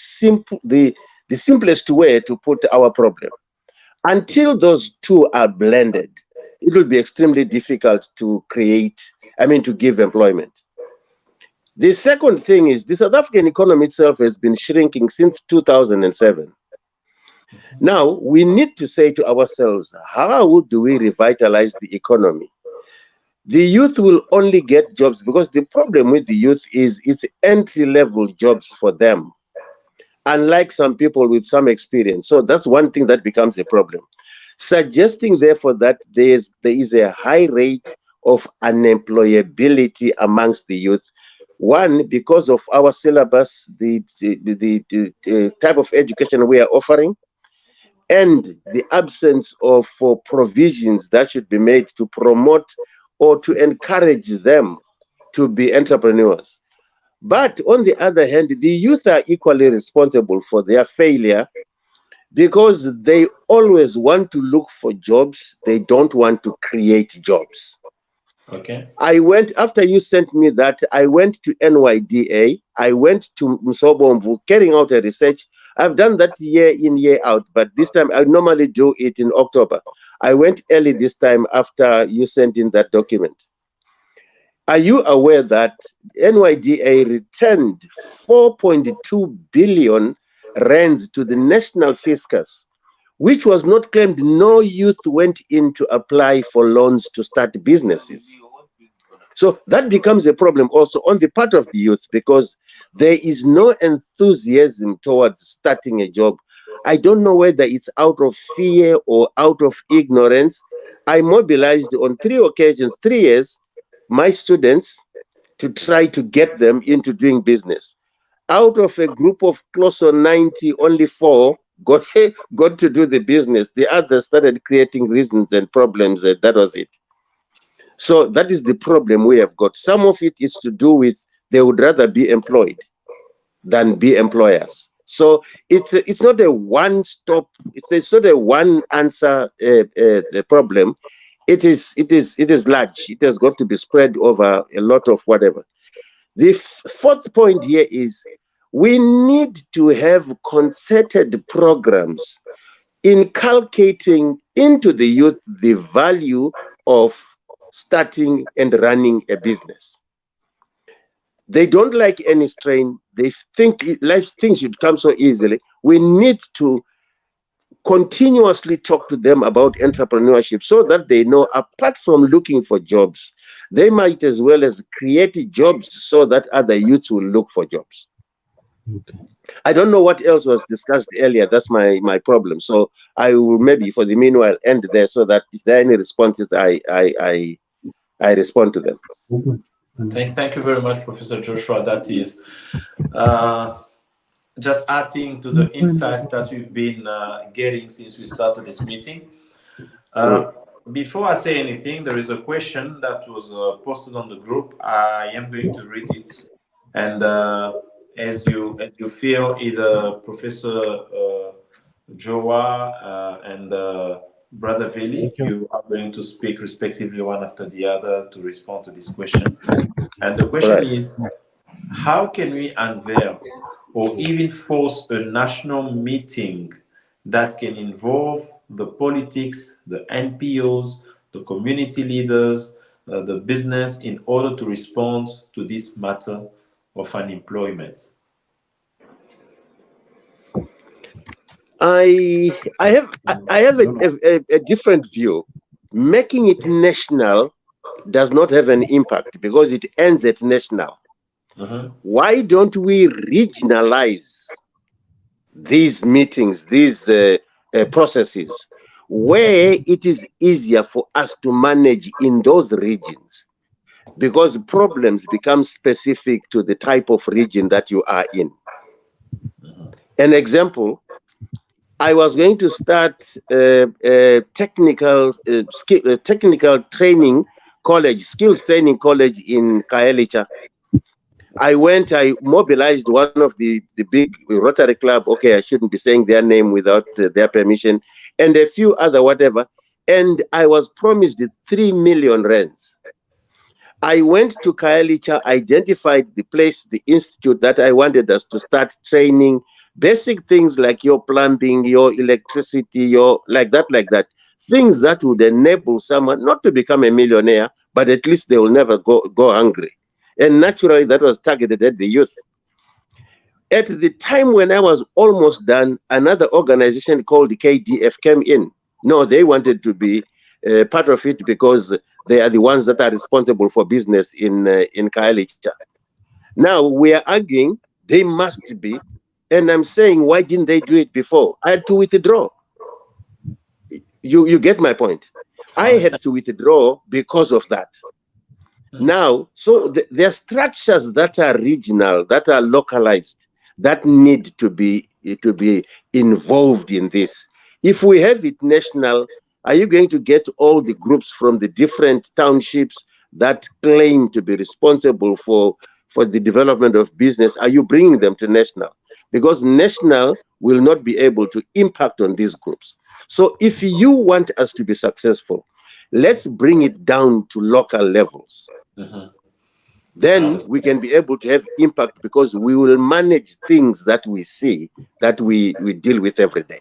simplest way to put our problem. Until those 2 are blended, it will be extremely difficult to to give employment. The second thing is the South African economy itself has been shrinking since 2007. Now, we need to say to ourselves, how do we revitalize the economy? The youth will only get jobs because the problem with the youth is it's entry-level jobs for them, unlike some people with some experience. So that's one thing that becomes a problem. Suggesting, therefore, that there is a high rate of unemployability amongst the youth. One, because of our syllabus, the type of education we are offering, and the absence of provisions that should be made to promote or to encourage them to be entrepreneurs. But on the other hand, the youth are equally responsible for their failure because they always want to look for jobs. They don't want to create jobs. Okay. I went, after you sent me that, I went to NYDA, I went to Msobomvu carrying out a research. I've done that year in, year out, but this time I normally do it in October. I went early this time after you sent in that document. Are you aware that NYDA returned 4.2 billion rands to the national fiscus, which was not claimed? No youth went in to apply for loans to start businesses. So that becomes a problem also on the part of the youth because there is no enthusiasm towards starting a job. I don't know whether it's out of fear or out of ignorance. I mobilized on 3 occasions, 3 years, my students to try to get them into doing business. Out of a group of close to 90, only 4 got to do the business. The others started creating reasons and problems, and that was it. So that is the problem we have got. Some of it is to do with they would rather be employed than be employers. So it's not a one-stop. It's not a one-answer problem. It is large. It has got to be spread over a lot of whatever. The fourth point here is we need to have concerted programs inculcating into the youth the value of starting and running a business. They don't like any strain. They think things should come so easily. We need to continuously talk to them about entrepreneurship so that they know, apart from looking for jobs, they might as well as create jobs so that other youths will look for jobs. Okay. I don't know what else was discussed earlier. That's my problem. So I will maybe for the meanwhile end there so that if there are any responses, I respond to them. Thank you very much, Professor Joshua. That is just adding to the insights that we've been getting since we started this meeting. Before I say anything, there is a question that was posted on the group. I am going to read it, and as you feel, either Professor Joa and Brother Veli, you are going to speak respectively one after the other to respond to this question. And the question is, how can we unveil or even force a national meeting that can involve the politics, the NPOs, the community leaders, the business in order to respond to this matter of unemployment? I have a different view. Making it national does not have an impact because it ends at national. Why don't we regionalize these meetings, these processes, where it is easier for us to manage in those regions? Because problems become specific to the type of region that you are in. An example, I was going to start technical training college, skills training college in Kaelicha. I mobilized one of the big Rotary Club. Okay, I shouldn't be saying their name without their permission, and a few other whatever. And I was promised 3 million rands. I went to Kaelicha, identified the place, the institute that I wanted us to start training basic things like your plumbing, your electricity, your like that. Things that would enable someone not to become a millionaire, but at least they will never go hungry. And naturally, that was targeted at the youth. At the time when I was almost done, another organization called the KDF came in. No, they wanted to be part of it because they are the ones that are responsible for business in Kaelicha. Now we are arguing they must be, and I'm saying, why didn't they do it before? I had to withdraw. You get my point. I had to withdraw because of that. Now, so there are structures that are regional, that are localized, that need to be involved in this. If we have it national, are you going to get all the groups from the different townships that claim to be responsible for for the development of business, are you bringing them to national? Because national will not be able to impact on these groups. So if you want us to be successful, let's bring it down to local levels. Then we can be able to have impact because we will manage things that we see, that we deal with every day.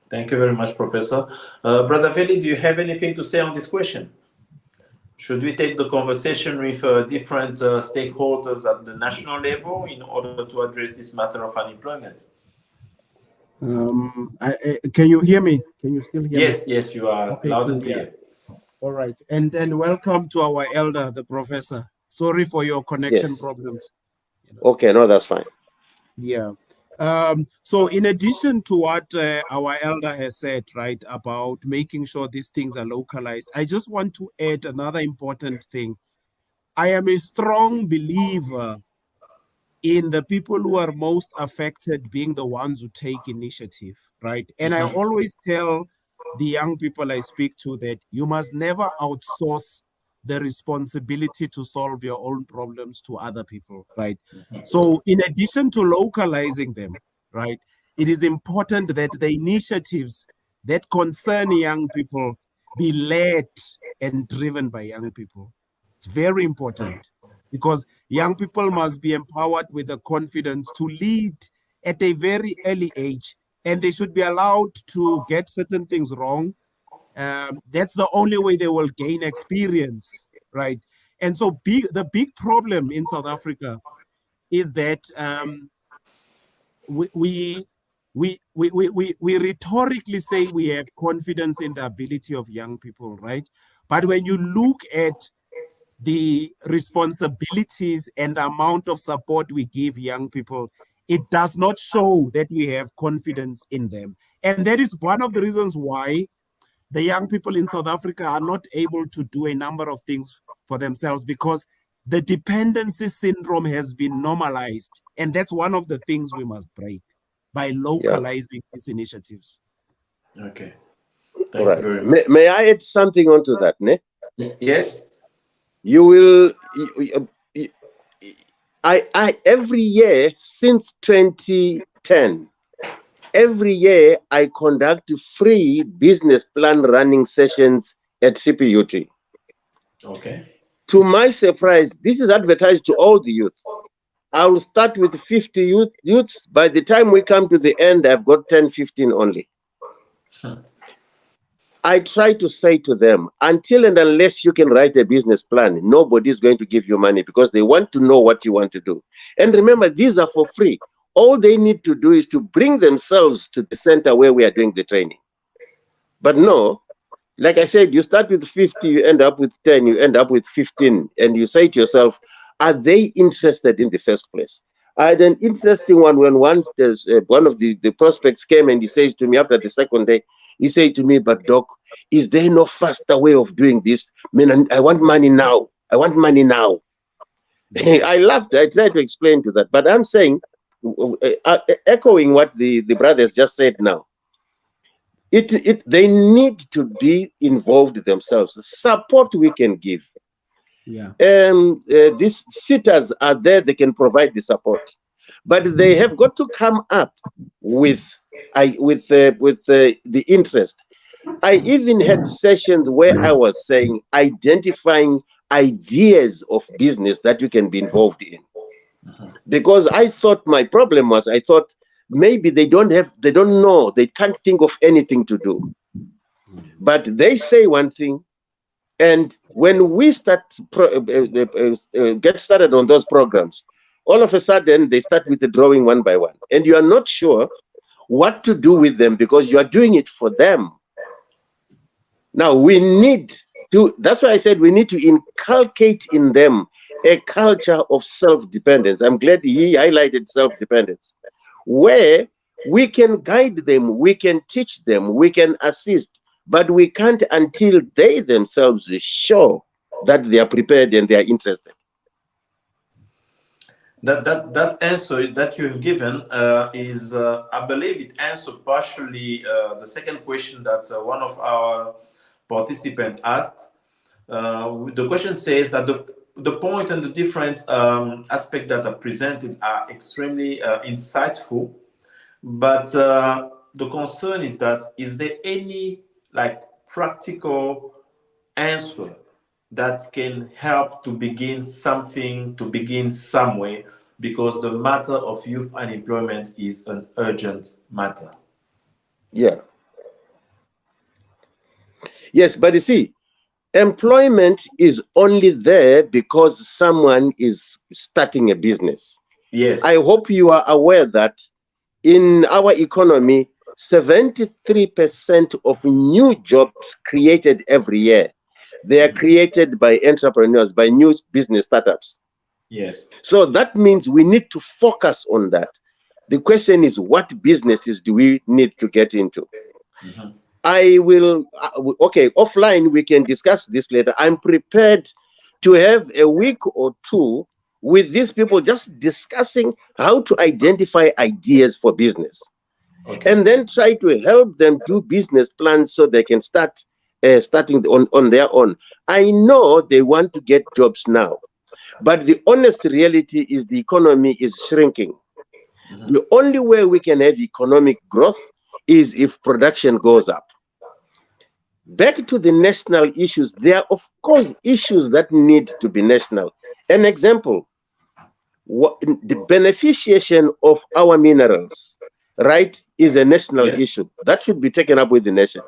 Thank you very much, Professor. Brother Veli, do you have anything to say on this question? Should we take the conversation with different stakeholders at the national level in order to address this matter of unemployment? Can you hear me? Can you still hear me? Yes, you are loud and clear. Yeah. All right. And welcome to our elder, the professor. Sorry for your connection problems. Okay, no, that's fine. Yeah. So in addition to what our elder has said, right, about making sure these things are localized, I just want to add another important thing. I am a strong believer in the people who are most affected being the ones who take initiative, right? And I always tell the young people I speak to that you must never outsource the responsibility to solve your own problems to other people, right? So in addition to localizing them, right, it is important that the initiatives that concern young people be led and driven by young people. It's very important because young people must be empowered with the confidence to lead at a very early age, and they should be allowed to get certain things wrong. That's the only way they will gain experience, right? And so the big problem in South Africa is that we rhetorically say we have confidence in the ability of young people, right? But when you look at the responsibilities and the amount of support we give young people, it does not show that we have confidence in them. And that is one of the reasons why the young people in South Africa are not able to do a number of things for themselves because the dependency syndrome has been normalized. And that's one of the things we must break by localizing these initiatives. Okay. All right. May I add something onto that, Ne? Yes. You will, I every year since 2010, every year I conduct free business plan running sessions at CPUT. Okay. To my surprise, this is advertised to all the youth. I will start with 50 youths. By the time we come to the end, I've got 10, 15 only. I try to say to them, until and unless you can write a business plan, nobody's going to give you money because they want to know what you want to do. And remember, these are for free. All they need to do is to bring themselves to the center where we are doing the training. But no, like I said, you start with 50, you end up with 10, you end up with 15, and you say to yourself, are they interested in the first place? I had an interesting one when one of the prospects came and he says to me after the second day, he said to me, but doc, is there no faster way of doing this? I want money now. I want money now. I laughed. I tried to explain to that. But I'm saying, echoing what the brothers just said now, they need to be involved themselves. Support we can give. Yeah. These sitters are there, they can provide the support. But they have got to come up with the interest. I even had sessions where I was saying, identifying ideas of business that you can be involved in. Because I thought my problem was, I thought maybe they don't know, they can't think of anything to do. But they say one thing, and when we start get started on those programs, all of a sudden they start withdrawing one by one, and you are not sure what to do with them because you are doing it for them. Now we need to, that's why I said we need to inculcate in them a culture of self-dependence. I'm glad he highlighted self-dependence, where we can guide them, we can teach them, we can assist, but we can't until they themselves show that they are prepared and they are interested. That answer that you've given is, I believe, it answers partially the second question that one of our participants asked. The question says that the point and the different aspects that are presented are extremely insightful. But the concern is that is there any like practical answer that can help to begin something, to begin somewhere, because the matter of youth unemployment is an urgent matter. Yeah. Yes, but you see, employment is only there because someone is starting a business. I Yes. hope you are aware that in our economy, 73% of new jobs created every year, they are created by entrepreneurs, by new business startups. Yes. So that means we need to focus on that. The question is, what businesses do we need to get into? Mhm. I will, okay, offline, we can discuss this later. I'm prepared to have a week or two with these people just discussing how to identify ideas for business Okay. and then try to help them do business plans so they can start starting on their own. I know they want to get jobs now, but the honest reality is the economy is shrinking. Mhm. The only way we can have economic growth is if production goes up. Back to the national issues, there are, of course, issues that need to be national. An example, the beneficiation of our minerals, right, is a national Yes. issue. That should be taken up with the nation.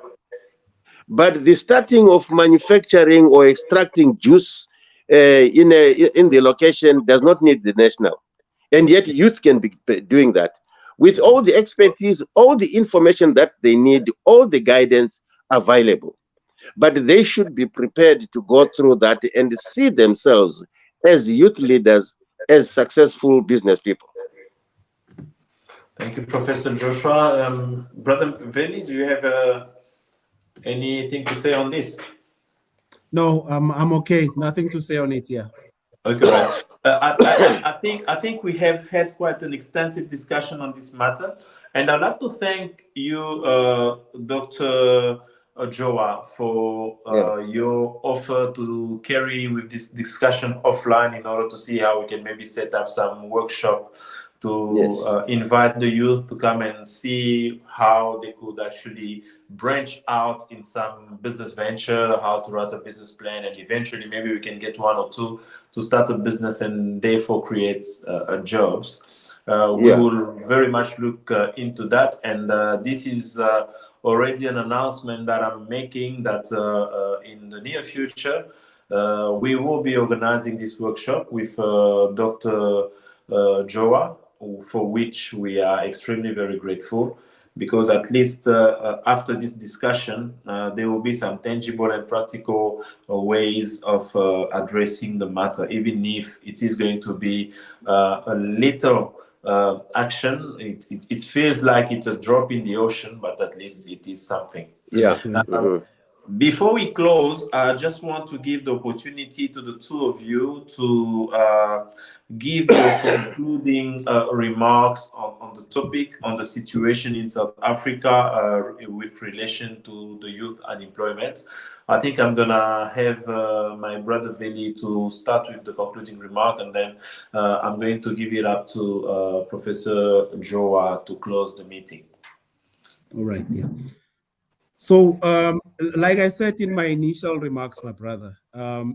But the starting of manufacturing or extracting juice in the location does not need the national. And yet youth can be doing that. With all the expertise, all the information that they need, all the guidance available. But they should be prepared to go through that and see themselves as youth leaders, as successful business people. Thank you, Professor Joshua. Brother Veli, do you have anything to say on this? No, I'm okay. Nothing to say on it. Yeah. Okay, right. I think we have had quite an extensive discussion on this matter, and I'd like to thank you, Dr. Joa, for Yeah. your offer to carry with this discussion offline in order to see how we can maybe set up some workshop to Yes. invite the youth to come and see how they could actually branch out in some business venture, how to write a business plan, and eventually maybe we can get one or two to start a business and therefore create jobs. We Yeah. will very much look into that, and this is already an announcement that I'm making that in the near future we will be organizing this workshop with Dr. Joa, for which we are extremely very grateful, because at least after this discussion, there will be some tangible and practical ways of addressing the matter, even if it is going to be a little action. It feels like it's a drop in the ocean, but at least it is something. Yeah. Yeah. Mhm. Before we close, I just want to give the opportunity to the two of you to give your concluding remarks on the topic, on the situation in South Africa with relation to the youth unemployment. I think I'm going to have my brother Veli to start with the concluding remark, and then I'm going to give it up to Professor Joa to close the meeting. All right. Yeah. So, like I said in my initial remarks, my brother,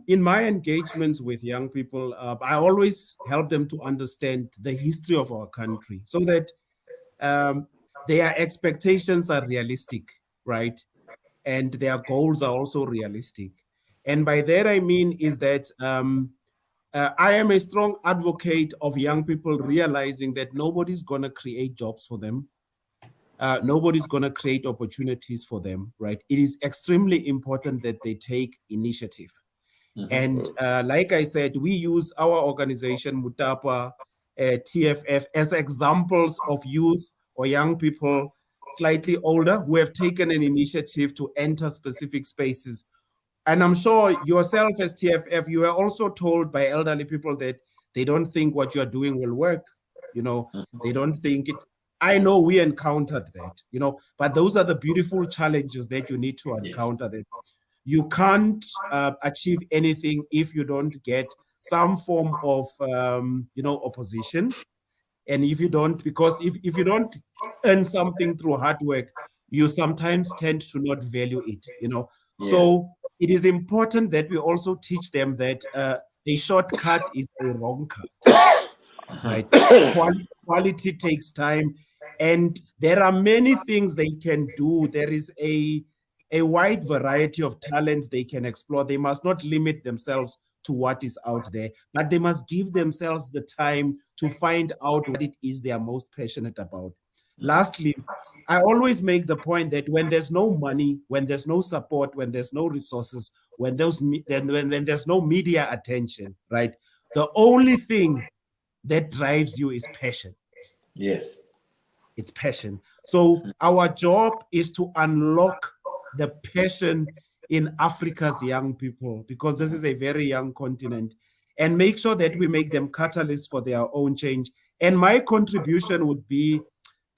in my engagements with young people, I always help them to understand the history of our country so that um, their expectations are realistic, right? And their goals are also realistic. And by that, I mean is that I am a strong advocate of young people realizing that nobody's going to create jobs for them. Nobody's going to create opportunities for them, right? It is extremely important that they take initiative. Mhm. And like I said, we use our organization, Mutapa, TFF, as examples of youth or young people slightly older who have taken an initiative to enter specific spaces. And I'm sure yourself as TFF, you were also told by elderly people that they don't think what you're doing will work. You know, they don't think it. I know we encountered that, but those are the beautiful challenges that you need to Yes. encounter, that you can't achieve anything if you don't get some form of opposition. And if you don't, because if you don't earn something through hard work, you sometimes tend to not value it. Yes. So it is important that we also teach them that a shortcut is a wrong cut, right? Quality takes time, and there are many things they can do. There is a wide variety of talents they can explore. They must not limit themselves to what is out there, but they must give themselves the time to find out what it is they are most passionate about. Lastly, I always make the point that when there's no money, when there's no support, when there's no resources, when there's no media attention, right? The only thing that drives you is passion. Yes. It's passion. So our job is to unlock the passion in Africa's young people, because this is a very young continent, and make sure that we make them catalysts for their own change. And my contribution would be,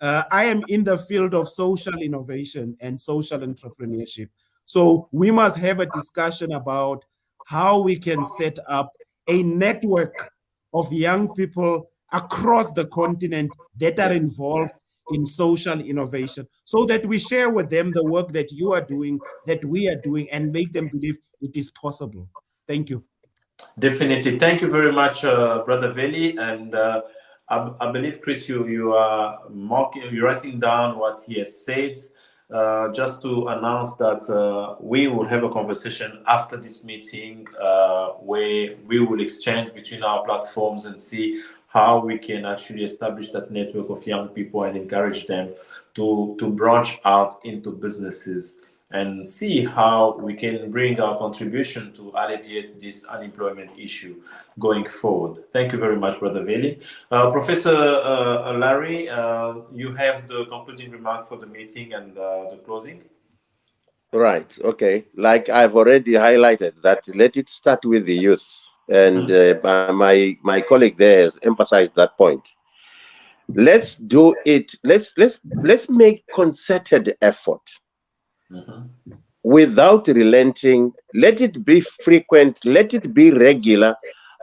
I am in the field of social innovation and social entrepreneurship. So we must have a discussion about how we can set up a network of young people across the continent that are involved in social innovation, so that we share with them the work that you are doing, that we are doing, and make them believe it is possible. Thank you. Definitely. Thank you very much, Brother Veli. And I believe, Chris, you are you're writing down what he has said. Just to announce that we will have a conversation after this meeting where we will exchange between our platforms and see how we can actually establish that network of young people and encourage them to branch out into businesses and see how we can bring our contribution to alleviate this unemployment issue going forward. Thank you very much, Brother Veli. Professor Larry, you have the concluding remark for the meeting and the closing. Right. Okay. Like I've already highlighted that let it start with the youth, and my colleague there has emphasized that point. Let's do it. Let's make concerted effort without relenting. Let it be frequent. Let it be regular,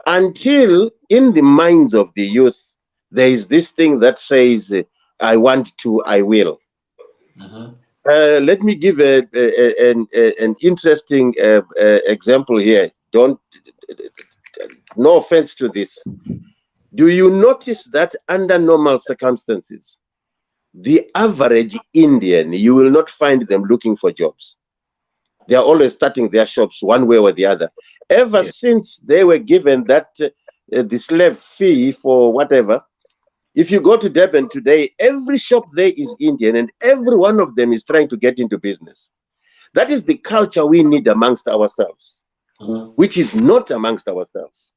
until in the minds of the youth there is this thing that says, "I want to. I will." Let me give an interesting example here. No offense to this. Do you notice that under normal circumstances, the average Indian, you will not find them looking for jobs. They are always starting their shops one way or the other. Ever since they were given that the slave fee for whatever, if you go to Durban today, every shop there is Indian, and every one of them is trying to get into business. That is the culture we need amongst ourselves, which is not amongst ourselves.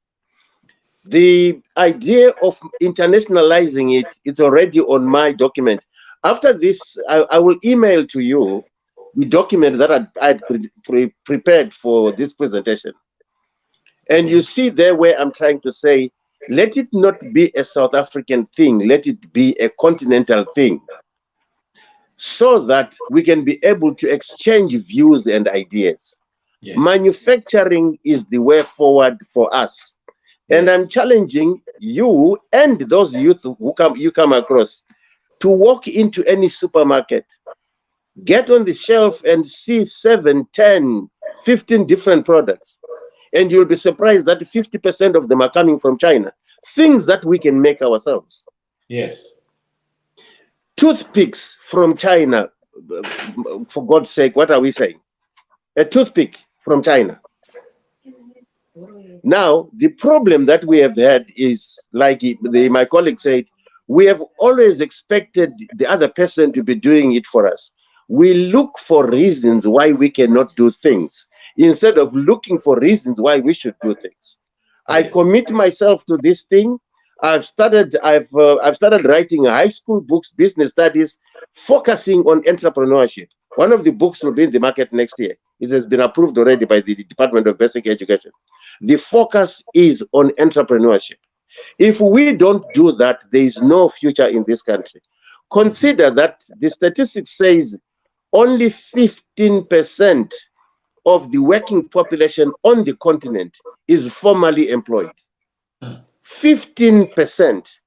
The idea of internationalizing it, it's already on my document. After this, I will email to you the document that I had prepared for this presentation. And you see there where I'm trying to say, let it not be a South African thing, let it be a continental thing, so that we can be able to exchange views and ideas. Yes. Manufacturing is the way forward for us. And I'm challenging you and those youth who you come across to walk into any supermarket, get on the shelf and see 7, 10, 15 different products. And you'll be surprised that 50% of them are coming from China. Things that we can make ourselves. Yes. Toothpicks from China, for God's sake, what are we saying? A toothpick from China. Now, the problem that we have had is, like my colleague said, we have always expected the other person to be doing it for us. We look for reasons why we cannot do things, instead of looking for reasons why we should do things. I commit myself to this thing. I've started writing high school books, business studies, focusing on entrepreneurship. One of the books will be in the market next year. It has been approved already by the Department of Basic Education. The focus is on entrepreneurship. If we don't do that, there is no future in this country. Consider that the statistics says only 15% of the working population on the continent is formally employed. 15%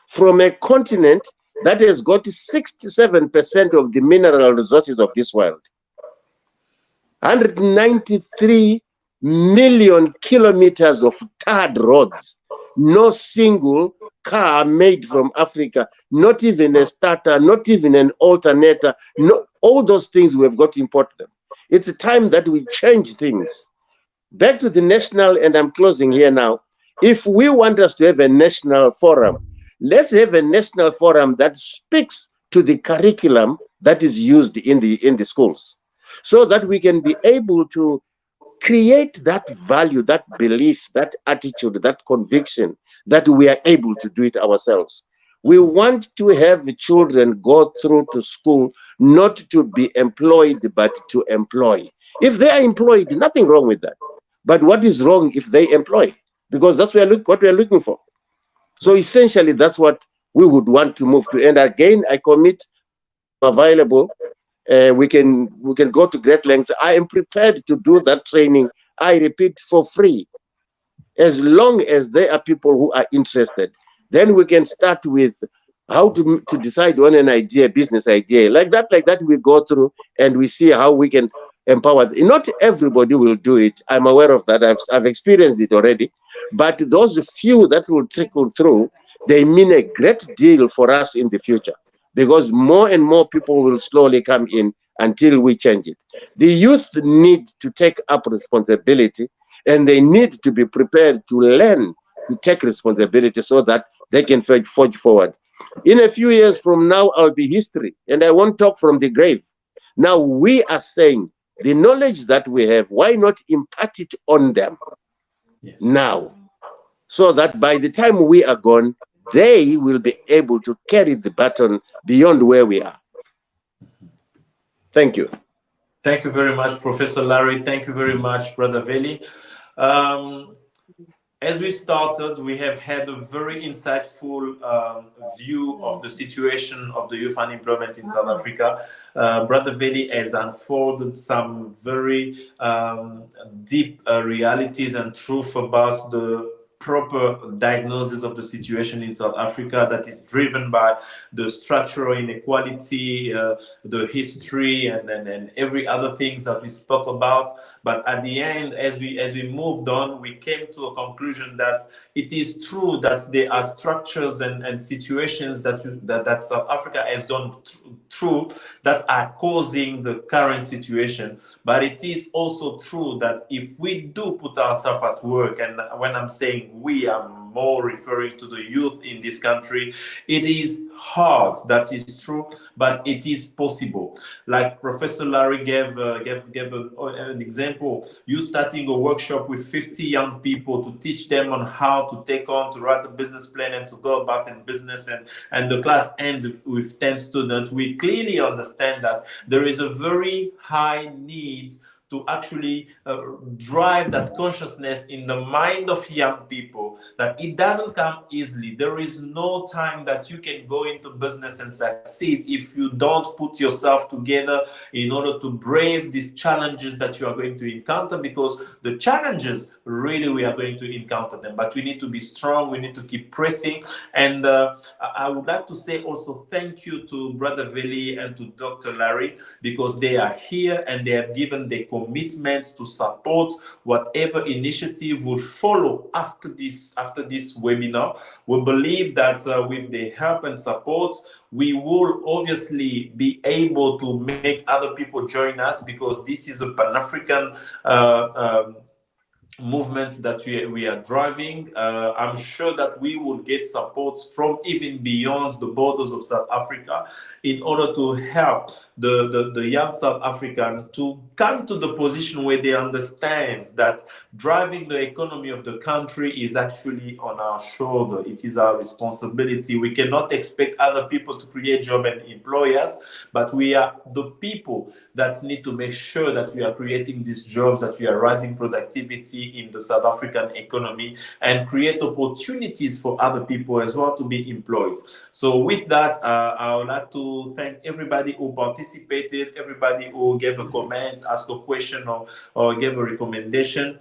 from a continent that has got 67% of the mineral resources of this world. 193 million kilometers of tarred roads. No single car made from Africa, not even a starter, not even an alternator. No, all those things we have got to import them. It's a time that we change things. Back to the national, and I'm closing here now. If we want us to have a national forum, let's have a national forum that speaks to the curriculum that is used in the schools, so that we can be able to create that value, that belief, that attitude, that conviction that we are able to do it ourselves. We want to have children go through to school not to be employed, but to employ. If they are employed, nothing wrong with that. But what is wrong if they employ? Because that's what we are looking for. So essentially, that's what we would want to move to. And again, I commit available. We can go to great lengths. I am prepared to do that training. I repeat, for free, as long as there are people who are interested. Then we can start with how to decide on an idea, business idea, like that. We go through and we see how we can empower. Not everybody will do it. I'm aware of that. I've experienced it already. But those few that will trickle through, they mean a great deal for us in the future, because more and more people will slowly come in until we change it. The youth need to take up responsibility, and they need to be prepared to learn to take responsibility so that they can forge forward. In a few years from now, I'll be history, and I won't talk from the grave. Now we are saying the knowledge that we have, why not impart it on them now, so that by the time we are gone, they will be able to carry the baton beyond where we are. Thank you. Thank you very much, Professor Larry. Thank you very much, Brother Veli. As we started, we have had a very insightful view of the situation of the youth unemployment in South Africa. Brother Veli has unfolded some very deep realities and truth about the proper diagnosis of the situation in South Africa that is driven by the structural inequality, the history, and every other things that we spoke about. But at the end, as we moved on, we came to a conclusion that it is true that there are structures and situations that South Africa has gone through that are causing the current situation. But it is also true that if we do put ourselves at work, and when I'm saying we, I'm more referring to the youth in this country, it is hard, that is true, but it is possible. Like Professor Larry gave an example, you starting a workshop with 50 young people to teach them on how to write a business plan and to go about in business, and the class ends with 10 students. We clearly understand that there is a very high need to actually drive that consciousness in the mind of young people, that it doesn't come easily. There is no time that you can go into business and succeed if you don't put yourself together in order to brave these challenges that you are going to encounter, because the challenges, really, we are going to encounter them, but we need to be strong, we need to keep pressing. And I would like to say also thank you to Brother Veli and to Dr. Larry, because they are here and they have given the commitments to support whatever initiative will follow after this webinar. We believe that with the help and support, we will obviously be able to make other people join us, because this is a Pan-African movements that we are driving. I'm sure that we will get support from even beyond the borders of South Africa in order to help the young South African to come to the position where they understand that driving the economy of the country is actually on our shoulder. It is our responsibility. We cannot expect other people to create jobs and employ us, but we are the people that need to make sure that we are creating these jobs, that we are raising productivity, stability in the South African economy and create opportunities for other people as well to be employed. So with that, I would like to thank everybody who participated, everybody who gave a comment, asked a question, or gave a recommendation.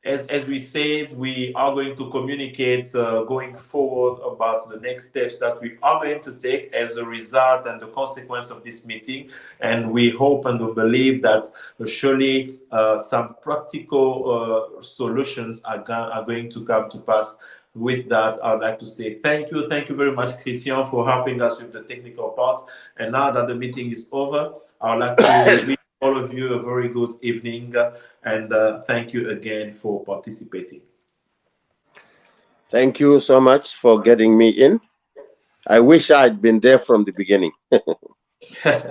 As we said, we are going to communicate going forward about the next steps that we are going to take as a result and the consequence of this meeting. And we hope and we believe that surely some practical solutions are going to come to pass. With that, I would like to say thank you. Thank you very much, Christian, for helping us with the technical part. And now that the meeting is over, I would like to wish all of you a very good evening. And thank you again for participating. Thank you so much for getting me in. I wish I'd been there from the beginning. Thank